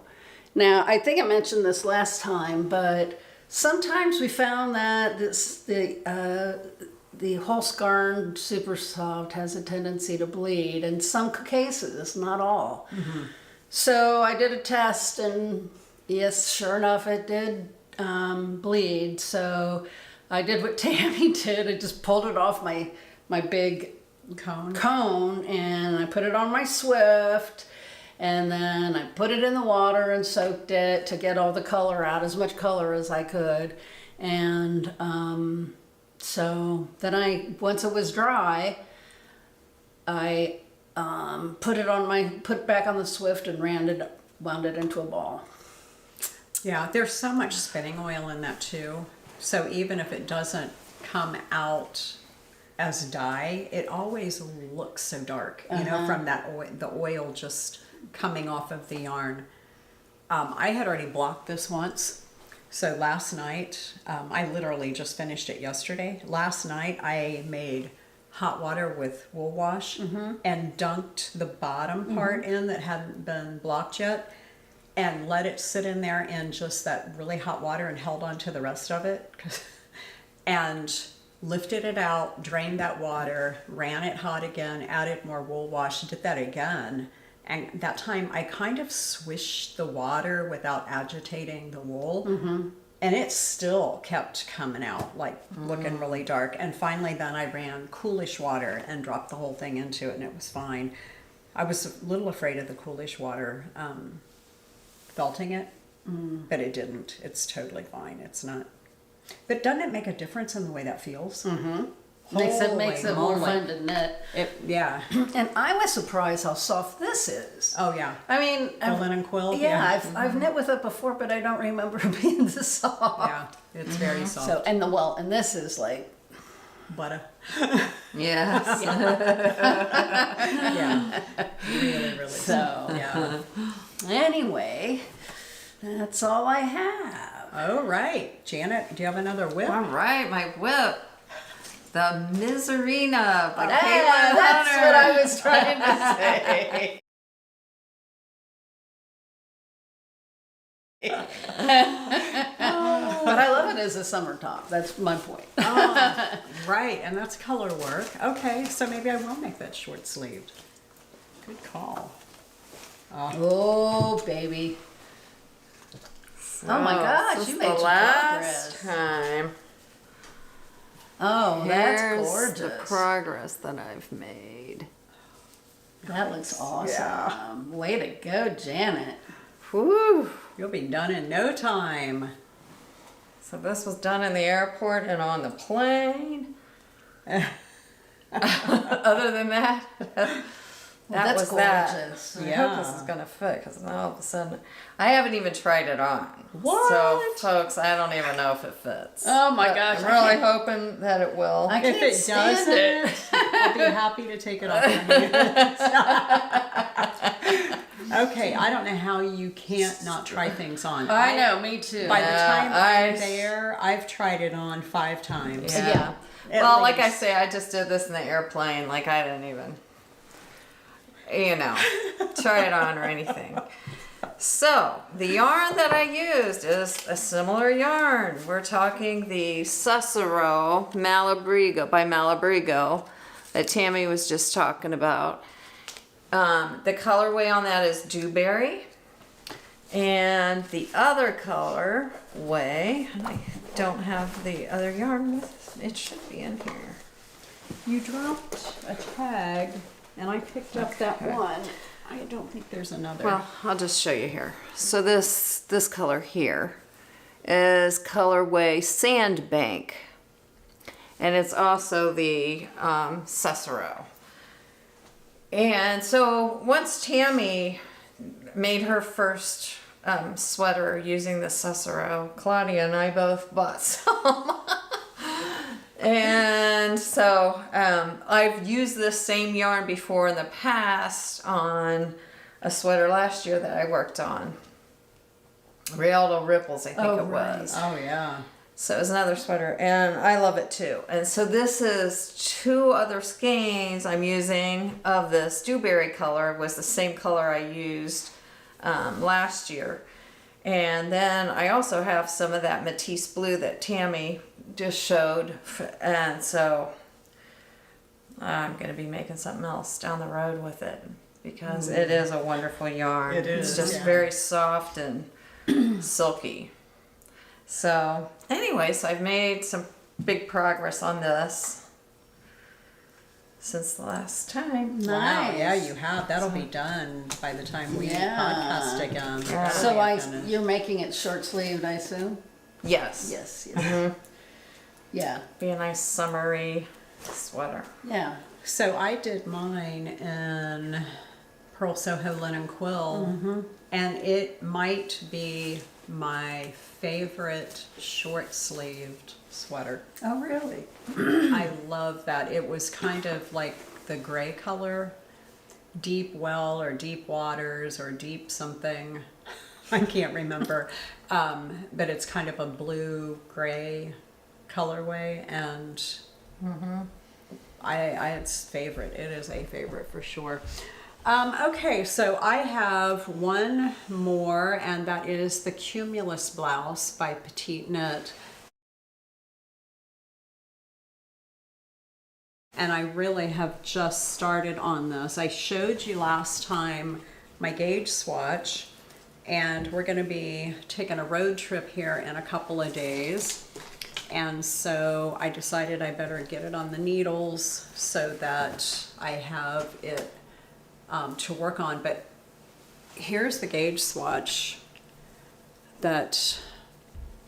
Now, I think I mentioned this last time, but sometimes we found that the Holstgarn Supersoft has a tendency to bleed in some cases, not all. So I did a test, and yes, sure enough, it did bleed. So I did what Tammy did. I just pulled it off my big cone and I put it on my Swift, and then I put it in the water and soaked it to get all the color out, as much color as I could. And so then once it was dry, I put it back on the Swift and wound it into a ball. Yeah, there's so much spinning oil in that too. So even if it doesn't come out as dye, it always looks so dark, you know, from that the oil just coming off of the yarn. I had already blocked this once. So last night, I literally just finished it yesterday. Last night I made hot water with wool wash and dunked the bottom part in that hadn't been blocked yet, and let it sit in there in just that really hot water and held on to the rest of it. And lifted it out, drained that water, ran it hot again, added more wool wash, did that again. And that time I kind of swished the water without agitating the wool. And it still kept coming out, like looking really dark. And finally then I ran coolish water and dropped the whole thing into it, and it was fine. I was a little afraid of the coolish water felting it, but it didn't. It's totally fine. It's not. But doesn't it make a difference in the way that feels? Makes it more moly. fun to knit. Yeah. And I was surprised how soft this is. Oh yeah. I mean, The linen quilt. yeah, I've knit with it before, but I don't remember it being this soft. Yeah. It's very soft. So and this is like Butter. Yes. Yeah. Really, really. so. Yeah. Anyway, that's all I have. All right, Janet, do you have another whip? All right, my whip. The Miserina by Yeah, Caitlin that's Hunter. what I was trying to say. But I love it as a summer top. That's my point. Oh, right, and that's color work. Okay, so maybe I will make that short sleeved. Good call. Oh, baby. Oh my gosh, This you is made the some last progress. time. Oh, that's Here's gorgeous. the progress that I've made. That looks awesome. Way to go, Janet. Whew. You'll be done in no time. So this was done in the airport and on the plane. Other than that, that that's was that. gorgeous. I Yeah. hope this is gonna fit, because now all of a sudden, I haven't even tried it on. What? So, folks, I don't even know if it fits. Oh my But gosh, I'm I really can't- hoping that it will. I If can't it stand doesn't, it. I'll be happy to take it off your hands. Okay, I don't know how you can't not try things on. I know, me too. By the time I- I'm there, I've tried it on 5 times. Yeah. At Well, like I least. say, I just did this in the airplane. Like, I didn't even, try it on or anything. So, the yarn that I used is a similar yarn. We're talking the Susurro Malabrigo by Malabrigo that Tammy was just talking about. The colorway on that is Dewberry. And the other colorway, I don't have the other yarn with, it should be in here. You dropped a tag, and I picked up that one. I don't think there's another. Well, I'll just show you here. So this color here is colorway Sandbank. And it's also the Susurro. And so once Tammy made her first sweater using the Susurro, Claudia and I both bought some. And so I've used this same yarn before in the past on a sweater last year that I worked on. Rialto Ripples, I think it was. Oh, yeah. So it was another sweater, and I love it too. And so this is 2 other skeins I'm using of this Dewberry color. It was the same color I used last year. And then I also have some of that Matisse blue that Tammy just showed. And so I'm going to be making something else down the road with it, because it is a wonderful yarn. It It's is, just yeah. very soft and silky. So anyways, I've made some big progress on this since the last time. Wow, Nice. yeah, you have. That'll be done by the time we podcast again. Yeah. So That'll be finished. you're making it short sleeved, I assume? Yes. Yes. Yes. Yeah. Be a nice summery sweater. Yeah. So I did mine in Purl Soho linen quill, and it might be my favorite short-sleeved sweater. Oh, really? I love that. It was kind of like the gray color, deep well or deep waters or deep something. I can't remember. But it's kind of a blue-gray colorway, and it's favorite. It is a favorite for sure. Okay, so I have one more, and that is the Cumulus blouse by PetiteKnit. And I really have just started on this. I showed you last time my gauge swatch, and we're going to be taking a road trip here in a couple of days. And so I decided I better get it on the needles so that I have it to work on. But here's the gauge swatch that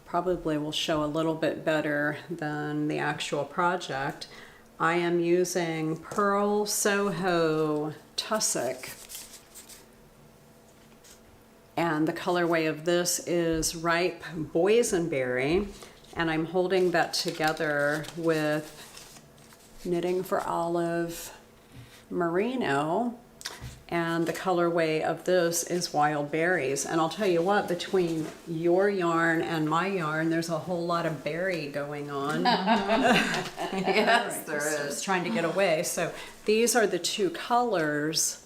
probably will show a little bit better than the actual project. I am using Purl Soho Tussock, and the colorway of this is Ripe Boysenberry, and I'm holding that together with Knitting for Olive Merino, and the colorway of this is Wild Berries. And I'll tell you what, between your yarn and my yarn, there's a whole lot of berry going on. Yes, there I was is. trying to get away. So these are the two colors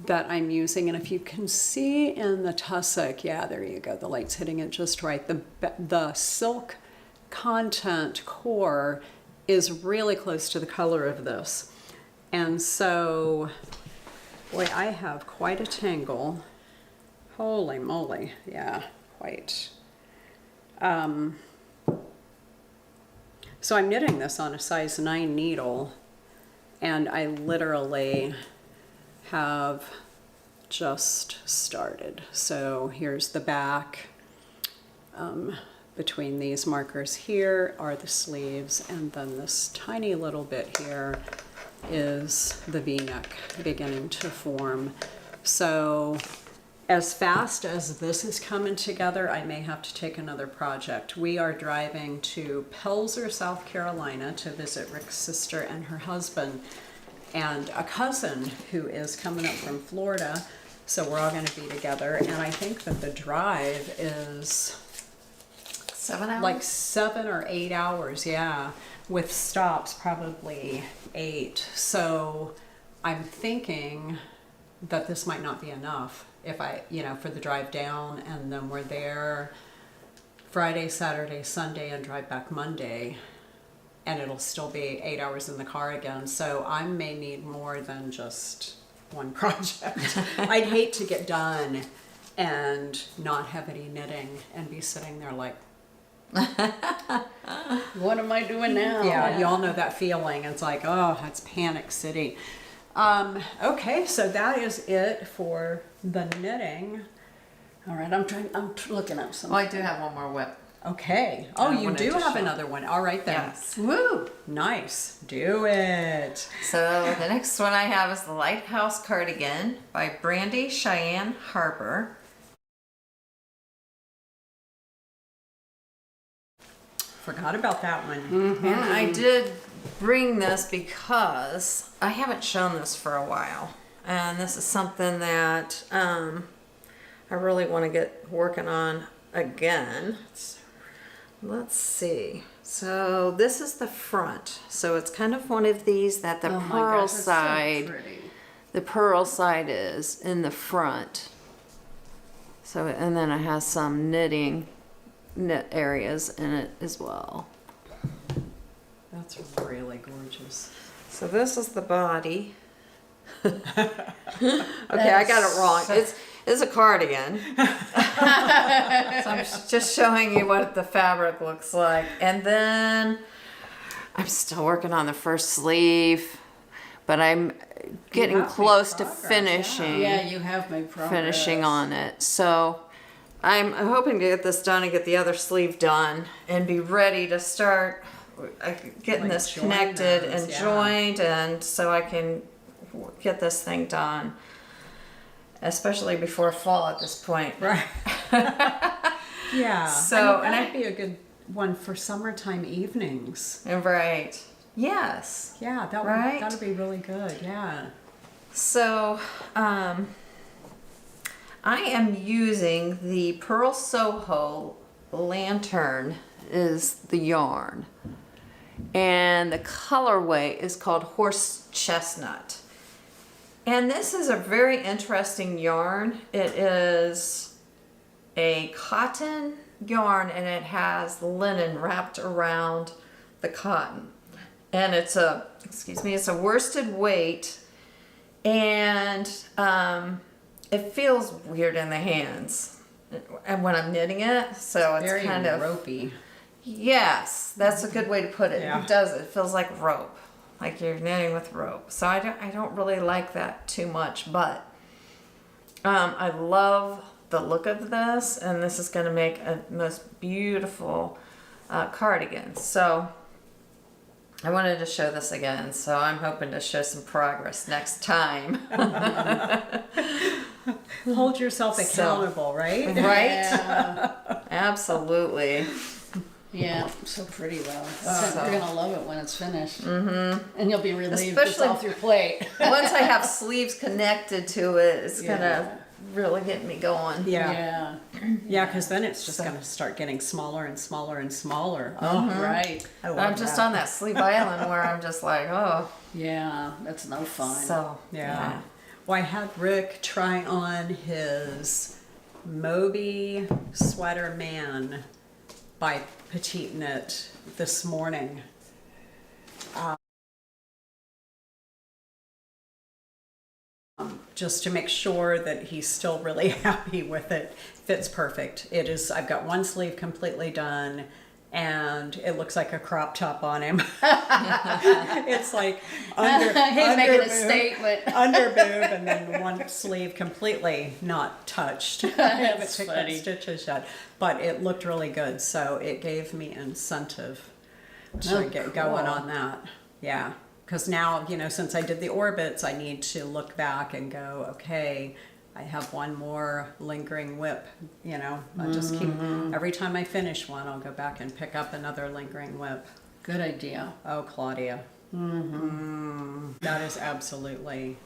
that I'm using, and if you can see in the tussock, yeah, there you go, the light's hitting it just right. The silk content core is really close to the color of this, and so boy, I have quite a tangle. Holy moly, yeah, quite. So I'm knitting this on a size 9 needle, and I literally have just started. So here's the back. Between these markers here are the sleeves, and then this tiny little bit here is the V-neck beginning to form. So as fast as this is coming together, I may have to take another project. We are driving to Pelzer, South Carolina to visit Rick's sister and her husband, and a cousin who is coming up from Florida. So we're all going to be together, and I think that the drive is 7 hours? like 7 or 8 hours, yeah, with stops probably 8. So I'm thinking that this might not be enough if I, for the drive down, and then we're there Friday, Saturday, Sunday, and drive back Monday, and it'll still be 8 hours in the car again. So I may need more than just one project. I'd hate to get done and not have any knitting and be sitting there like, What am I doing now? yeah, you all know that feeling. It's like, oh, that's panic city. Okay, so that is it for the knitting. All right, I'm looking up some. Oh, I do have one more whip. Okay. Oh, I you wanted do to have show. another one. All right then. Yes. Woo! Nice. Do it. So the next one I have is the Lighthouse Cardigan by Brandy Cheyenne Harper. Forgot about that one. And I did bring this because I haven't shown this for a while. And this is something that I really want to get working on again. Let's see. So this is the front. So it's kind of one of these that the Oh my purl gosh, it's so side, pretty. the purl side is in the front. So, and then it has some knit areas in it as well. That's really gorgeous. So this is the body. Okay, I got it wrong. It's a cardigan. So I'm just showing you what the fabric looks like. And then I'm still working on the first sleeve, but I'm getting have made close to progress, finishing. Yeah, you have made progress. Finishing on it. So I'm hoping to get this done and get the other sleeve done and be ready to start getting Like this join connected those, and yeah. joined, and so I can get this thing done, especially before fall at this point. Right. Yeah. So, and that'd be a good one for summertime evenings. Right. Yes. Yeah, Right. that'd be really good. Yeah. So, I am using the Purl Soho Lantern is the yarn. And the colorway is called Horse Chestnut. And this is a very interesting yarn. It is a cotton yarn and it has linen wrapped around the cotton. And it's a worsted weight, and it feels weird in the hands and when I'm knitting it, so it's Very kind of ropey. Yes, that's a good way to put it. Yeah. It does. It feels like rope, like you're knitting with rope. So I don't really like that too much, but I love the look of this, and this is going to make a most beautiful cardigan. So I wanted to show this again, so I'm hoping to show some progress next time. Hold yourself accountable, right? Right? Yeah, Absolutely. yeah, so pretty though. So- You're gonna love it when it's finished. Mm-hmm. And you'll be relieved it's Especially- off your plate. Once I have sleeves connected to it, it's Yeah. gonna really get me going. Yeah. Yeah, Yeah, because then it's just So- going to start getting smaller and smaller and smaller. oh, right. I love I'm just on that sleeve island where I'm just like, oh, Yeah, that's no fun. so Yeah. Well, I had Rick try on his Moby Sweater Man by PetiteKnit this morning. Just to make sure that he's still really happy with it. Fits perfect. It is, I've got one sleeve completely done and it looks like a crop top on him. It's like under, He's making a boob, statement. under boob, and then one sleeve completely not touched. I haven't That's picked funny. up stitches yet, but it looked really good, so it gave me incentive to Oh, get going cool. on that. Yeah, because now, since I did the orbits, I need to look back and go, okay, I have one more lingering whip. I just keep, every time I finish one, I'll go back and pick up another lingering whip. Good idea. Oh, Claudia. That is absolutely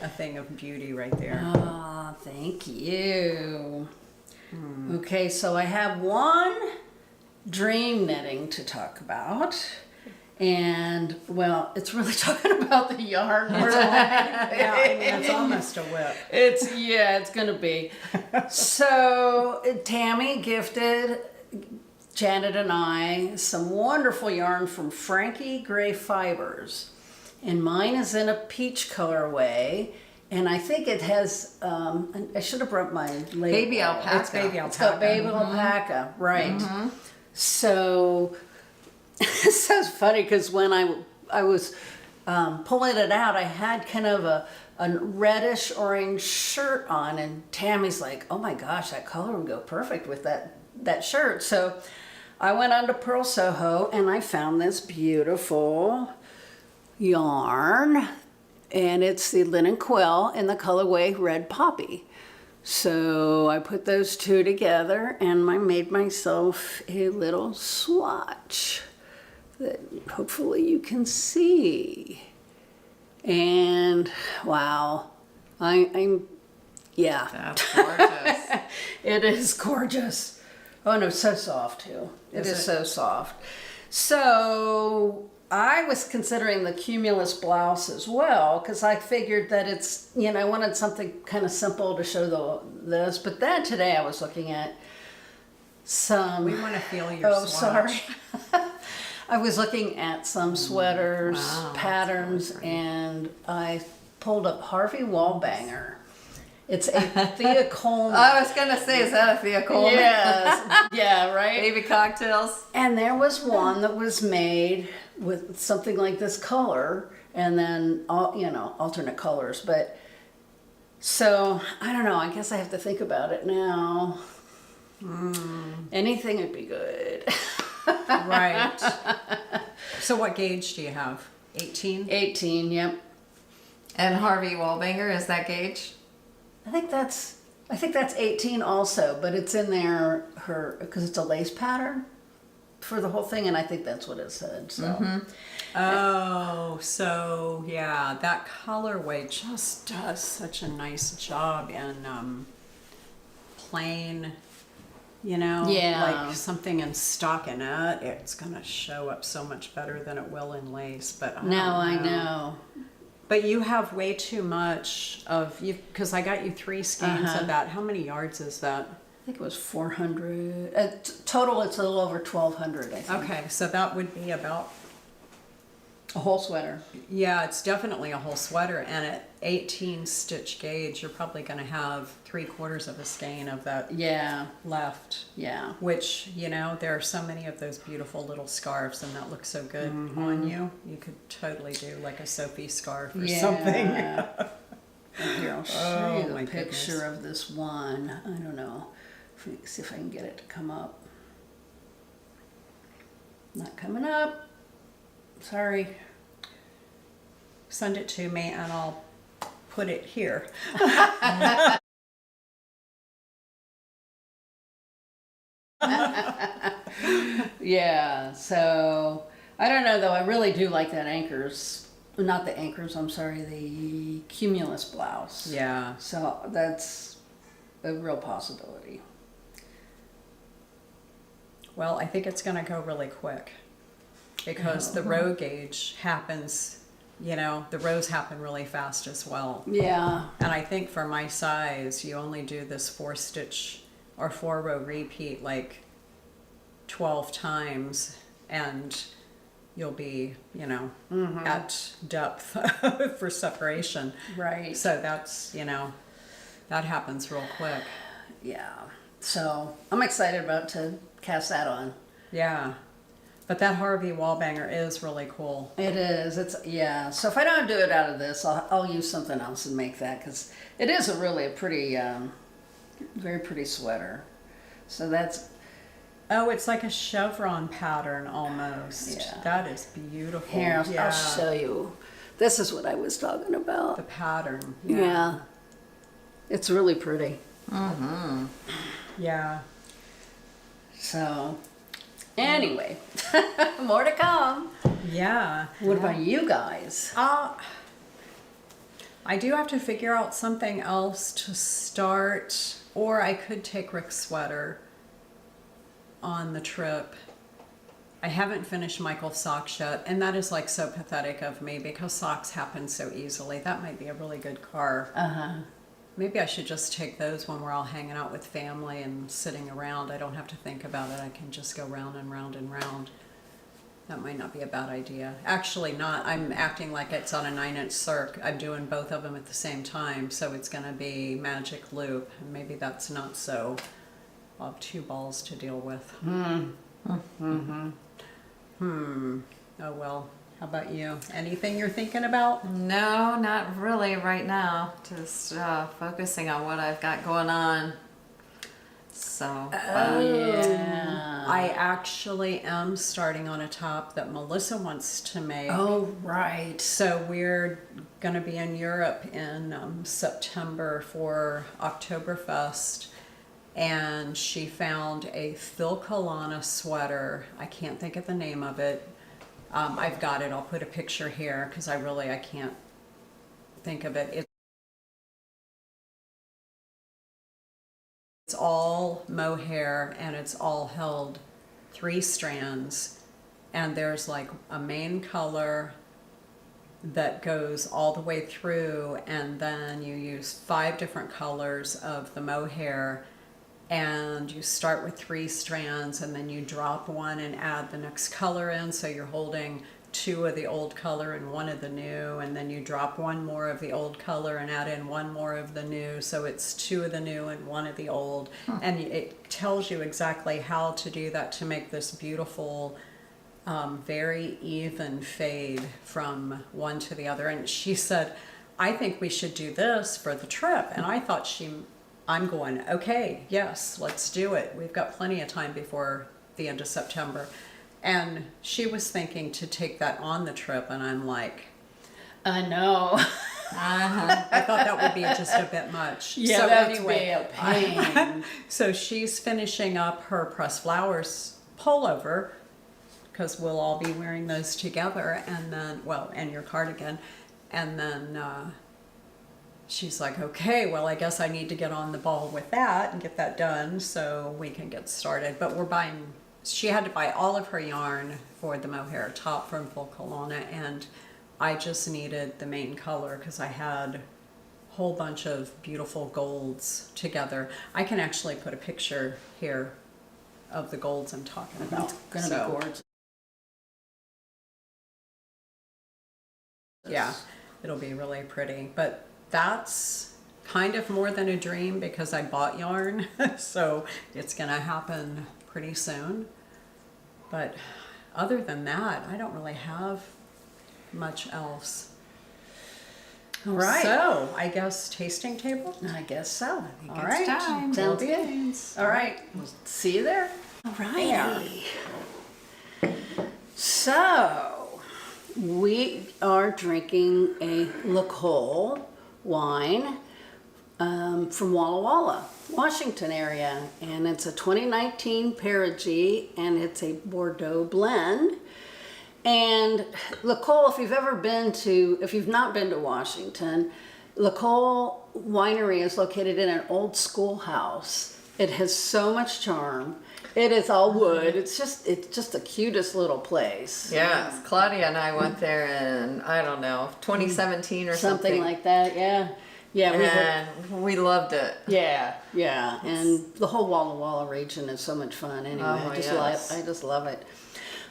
a thing of beauty right there. Ah, thank you. Okay, so I have one dream knitting to talk about. And, well, it's really talking about the yarn more than anything. Yeah, I mean, it's almost a whip. It's gonna be. So Tammy gifted Janet and I some wonderful yarn from Frankie Gray Fibers, and mine is in a peach colorway, and I think it has. I should have brought my label. Baby alpaca. It's baby It's got alpaca. baby alpaca, right? So this is funny because when I was pulling it out, I had kind of a reddish orange shirt on, and Tammy's like, "Oh my gosh, that color would go perfect with that shirt." So I went on to Purl Soho and I found this beautiful yarn, and it's the linen quill in the colorway Red Poppy. So I put those two together and I made myself a little swatch that hopefully you can see. And wow, I'm yeah. That's gorgeous. It is gorgeous. Oh no, so soft too. It is so soft. So I was considering the Cumulus blouse as well because I figured that it's, I wanted something kind of simple to show this. But then today I was looking at some. We want to feel your Oh, swatch. sorry. I was looking at some sweaters, Wow, that's patterns, really pretty. and I pulled up Harvey Wallbanger. It's a Thea Coleman. I was gonna say, is that a Thea Coleman? Yes. Yeah, right? Baby cocktails. And there was one that was made with something like this color, and then all, you know, alternate colors. But so I don't know. I guess I have to think about it now. Anything would be good. Right. So what gauge do you have? 18? 18. Yep. And Harvey Wallbanger, is that gauge? I think that's 18 also, but it's in there because it's a lace pattern for the whole thing, and I think that's what it said. So. Oh, so yeah, that colorway just does such a nice job in plain, you know, Yeah. like something in stockinette. It's gonna show up so much better than it will in lace. But Now I know. But you have way too much of you, because I got you 3 skeins of that. How many yards is that? I think it was 400. Total, it's a little over 1,200, I think. Okay, so that would be about, A whole sweater. yeah, it's definitely a whole sweater. And at 18 stitch gauge, you're probably going to have 3/4 of a skein of that Yeah, left. yeah. Which, you know, there are so many of those beautiful little scarves, and that looks so good on you. You could totally do like a Sophie scarf or something. Here, I'll show Oh, you my a picture goodness. of this one. I don't know. See if I can get it to come up. Not coming up. Sorry. Send it to me and I'll put it here. Yeah, so I don't know though. I really do like that not the anchors, I'm sorry, the Cumulus blouse. Yeah. So that's a real possibility. Well, I think it's going to go really quick because the row gauge happens, you know, the rows happen really fast as well. Yeah. And I think for my size, you only do this 4-stitch or 4-row repeat like 12 times and you'll be, you know, at depth for separation. Right. So that's, you know, that happens real quick. Yeah. So I'm excited about to cast that on. Yeah. But that Harvey Wallbanger is really cool. It is. Yeah. So if I don't do it out of this, I'll use something else and make that, because it is a pretty, very pretty sweater. So that's. Oh, it's like a chevron pattern almost. Yeah. That is beautiful. Here, Yeah. I'll show you. This is what I was talking about. The pattern. Yeah. It's really pretty. Yeah. So, anyway, more to come. Yeah. What about you guys? I do have to figure out something else to start, or I could take Rick's sweater on the trip. I haven't finished Michael's socks yet, and that is like so pathetic of me because socks happen so easily. That might be a really good car. Maybe I should just take those when we're all hanging out with family and sitting around. I don't have to think about it. I can just go round and round and round. That might not be a bad idea. Actually not. I'm acting like it's on a 9-inch circ. I'm doing both of them at the same time, so it's going to be magic loop. And maybe that's not so. I'll have 2 balls to deal with. Oh well. How about you? Anything you're thinking about? No, not really right now. Just focusing on what I've got going on. So, Yeah. I actually am starting on a top that Melissa wants to make. Oh, right. So we're going to be in Europe in September for Oktoberfest, and she found a Philcolana sweater. I can't think of the name of it. I've got it. I'll put a picture here because I can't think of it. It's all mohair and it's all held 3 strands, and there's like a main color that goes all the way through, and then you use 5 different colors of the mohair, and you start with 3 strands and then you drop one and add the next color in, so you're holding 2 of the old color and 1 of the new, and then you drop 1 more of the old color and add in 1 more of the new, so it's 2 of the new and 1 of the old. And it tells you exactly how to do that to make this beautiful very even fade from one to the other. And she said, I think we should do this for the trip. And I thought I'm going, okay, yes, let's do it. We've got plenty of time before the end of September. And she was thinking to take that on the trip. And I'm like, I know. I thought that would be just a bit much. Yeah, so that anyway, would be a pain. so she's finishing up her pressed flowers pullover, because we'll all be wearing those together, and then, well, and your cardigan. And then she's like, okay, well, I guess I need to get on the ball with that and get that done so we can get started. But she had to buy all of her yarn for the mohair top from Volcolona, and I just needed the main color because I had a whole bunch of beautiful golds together. I can actually put a picture here of the golds I'm talking about. It's going to be gorgeous. Yeah, it'll be really pretty. But that's kind of more than a dream because I bought yarn, so it's going to happen pretty soon. But other than that, I don't really have much else. All right. So, I guess tasting table? I guess so. I think All it's right. time. Sounds good. All right. We'll see you there. All right. So, we are drinking a Le Col wine from Walla Walla, Washington area. And it's a 2019 Perigee, and it's a Bordeaux blend. And Le Col, if you've not been to Washington, Le Col Winery is located in an old schoolhouse. It has so much charm. It is all wood. It's just the cutest little place. Yes, Claudia and I went there in, I don't know, 2017 or something. Something like that, yeah. Yeah, We loved it. yeah. And the whole Walla Walla region is so much fun anyway. Oh, I yes. just love it.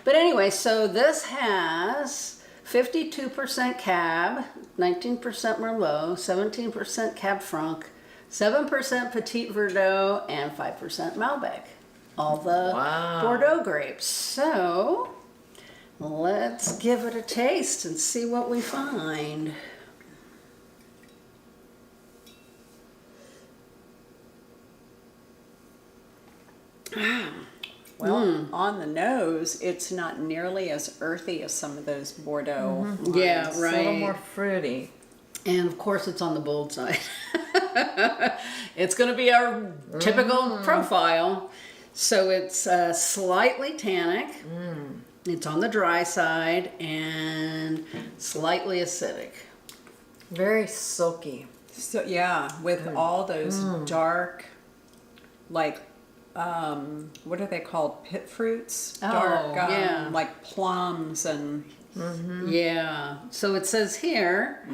But anyway, so this has 52% Cab, 19% Merlot, 17% Cab Franc, 7% Petit Verdot, and 5% Malbec. All the Bordeaux grapes. So let's give it a taste and see what we find. Well, on the nose, it's not nearly as earthy as some of those Bordeaux wines. Yeah, It's a right. little more fruity. And of course, it's on the bold side. It's going to be our typical profile. So it's slightly tannic. It's on the dry side and slightly acidic. Very silky. So yeah, with all those dark, like, what are they called? Pit fruits? Dark, yeah. like plums and... Yeah. So it says here,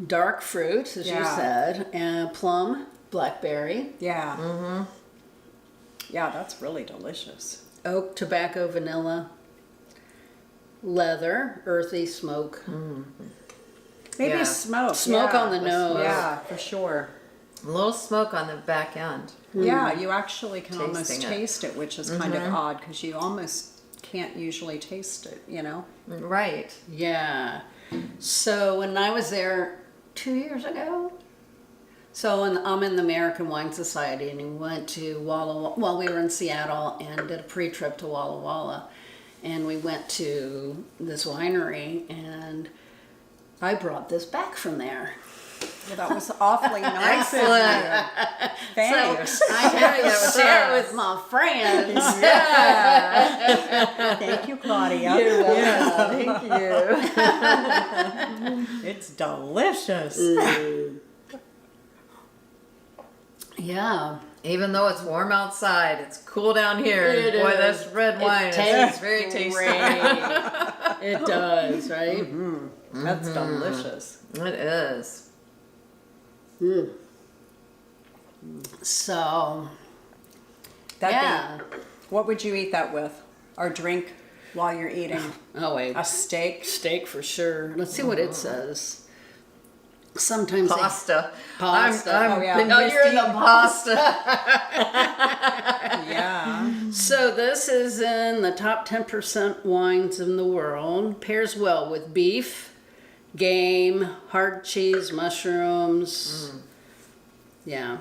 dark fruit, as you said, plum, blackberry, Yeah. Yeah, that's really delicious. oak, tobacco, vanilla, leather, earthy, smoke. Maybe Yeah. smoke. Smoke on the nose. Yeah, for sure. A little smoke on the back end. Yeah, you actually can almost Tasting it. taste it, which is kind of odd because you almost can't usually taste it, you know? Right. Yeah. So when I was there 2 years ago, I'm in the American Wine Society, and we went to Walla Walla. Well, we were in Seattle and did a pre-trip to Walla Walla, and we went to this winery, and I brought this back from there. Well, that was awfully nice of you. Thanks. So I had to share it with my friends. Thank you, Claudia. You're welcome. Thank you. It's delicious. Yeah. Even though it's warm outside, it's cool down here. It Boy, is. this red wine is tastes very tasty. great. It does, right? That's delicious. It is. So, That'd be, what would you eat that with? Or drink while you're eating? Oh wait, A steak? steak for sure. Let's see what it says. Sometimes Pasta. Pasta. I'm Oh, yeah. been Oh, you're in the pasta. Yeah. So this is in the top 10% wines in the world. Pairs well with beef, game, hard cheese, mushrooms. Yeah.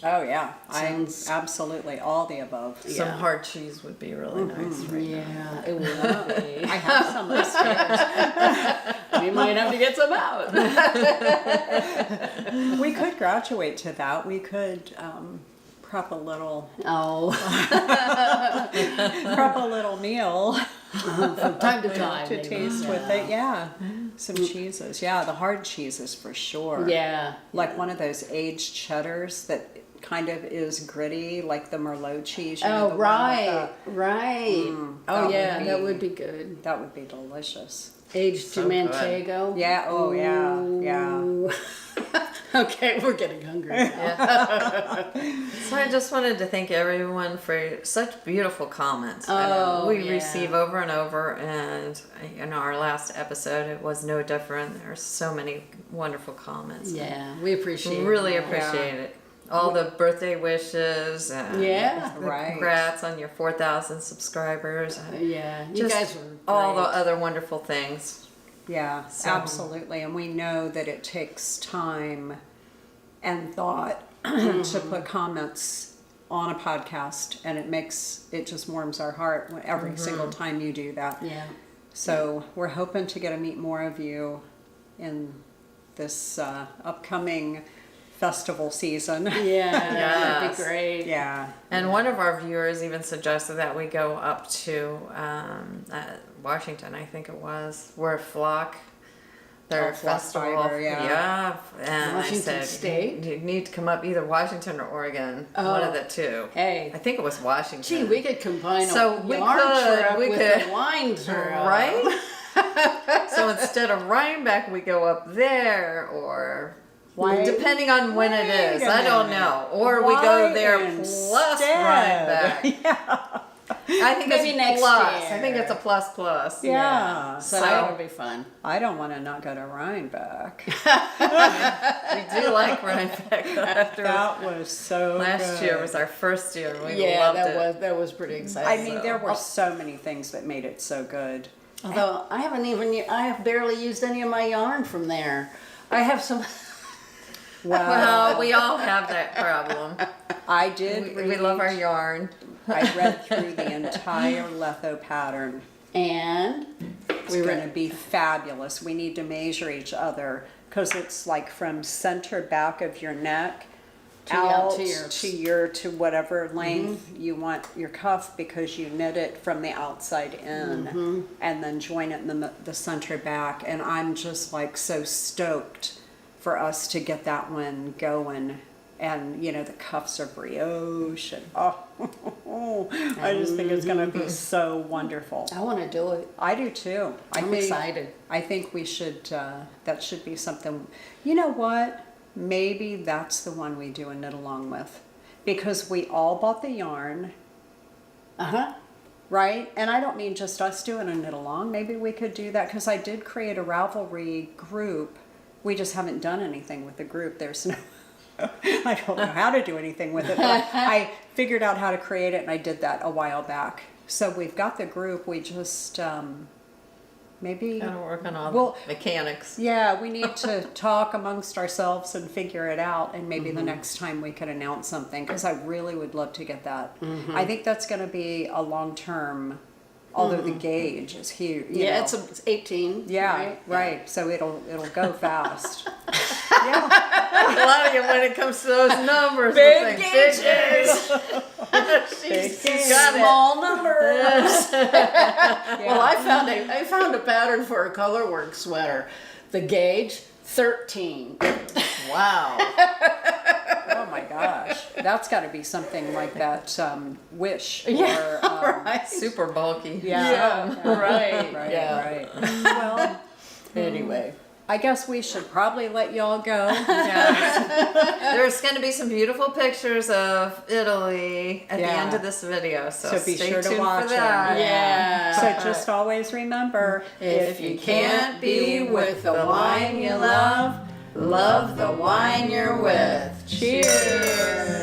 Oh yeah, Sounds- absolutely all the above. Some Yeah. hard cheese would be really nice right Yeah, it would be. I have some upstairs. We might have to get some out. We could graduate to that. We could prep a little Oh, meal from time to time. to maybe. taste with it. Yeah, some cheeses. Yeah, the hard cheeses for sure. Yeah. Like one of those aged cheddars that kind of is gritty, like the Merlot cheese. You know, Oh, the one right, with right. that Oh, would yeah, be- that would be good. that would be delicious. Aged So to good. Manchego. Yeah. Oh yeah. Yeah. Ooh. Okay, we're getting hungry. So I just wanted to thank everyone for such beautiful comments. Oh, we yeah. receive over and over, and in our last episode, it was no different. There's so many wonderful comments. Yeah, we appreciate Really it. appreciate it. All the birthday wishes. And Yeah. the Right. Congrats on your 4,000 subscribers. And Yeah, you just guys were all the great. other wonderful things. Yeah, So- absolutely. And we know that it takes time and thought to put comments on a podcast, and it just warms our heart every single time you do that. Yeah. So we're hoping to get to meet more of you in this upcoming festival season. Yeah, that'd Yes. be great. Yeah. And one of our viewers even suggested that we go up to Washington, I think it was, where Flock, their Oh, Flock festival. Fiber, yeah. And Washington I said, State? you need to come up either Washington or Oregon, Oh. one of the two. Hey. I think it was Washington. Gee, we could combine So a we yarn could- trip we with could- a wine trip. Right? So instead of Rhinebeck, we go up there, or Why- depending on when it Wait is, a I don't minute. know. Or we go Why there plus instead? Rhinebeck. I think Maybe it's next plus. year. I think it's a plus. Yeah. So So- that would be fun. I don't want to not go to Rhinebeck. We do like Rhinebeck after That was so last good. year was our first year. We Yeah, loved that it. was pretty I exciting. mean, there were so many things that made it so good. Although I have barely used any of my yarn from there. I have some. Well, we all have that problem. I did. We love our yarn. I read through the entire Letho pattern. And It's going to be fabulous. We need to measure each other because it's like from center back of your neck out to whatever length you want your cuff, because you knit it from the outside in and then join it in the center back. And I'm just like so stoked for us to get that one going. And, you know, the cuffs are brioche. And, I just think it's going to be so wonderful. I want to do it. I do too. I'm excited. I think we should, that should be something. You know what? Maybe that's the one we do a knit along with. Because we all bought the yarn, right? And I don't mean just us doing a knit along. Maybe we could do that, because I did create a Ravelry group. We just haven't done anything with the group. There's no, I don't know how to do anything with it, but I figured out how to create it, and I did that a while back. So we've got the group. We just maybe Gotta work on all Well, the mechanics. yeah, we need to talk amongst ourselves and figure it out, and maybe the next time we could announce something, because I really would love to get that. I think that's going to be a long term, although the gauge is here. You know. It's 18. Yeah, right. So it'll go fast. Yeah. Claudia, when it comes to those numbers, Big the thing, gauges. she's got it. Small numbers. Yeah. Well, I found a pattern for a colorwork sweater. The gauge 13. Wow. Oh my gosh, that's got to be something like that Wish. Yeah, Or, right. Super bulky. Yeah, right. right, Yeah. right. Well, Anyway. I guess we should probably let y'all go. There's going to be some beautiful pictures of Italy at the Yeah. end of this video, so be stay sure to tuned watch for that. Yeah. So just always remember, If you can't be with the wine you love, love the wine you're with. Cheers.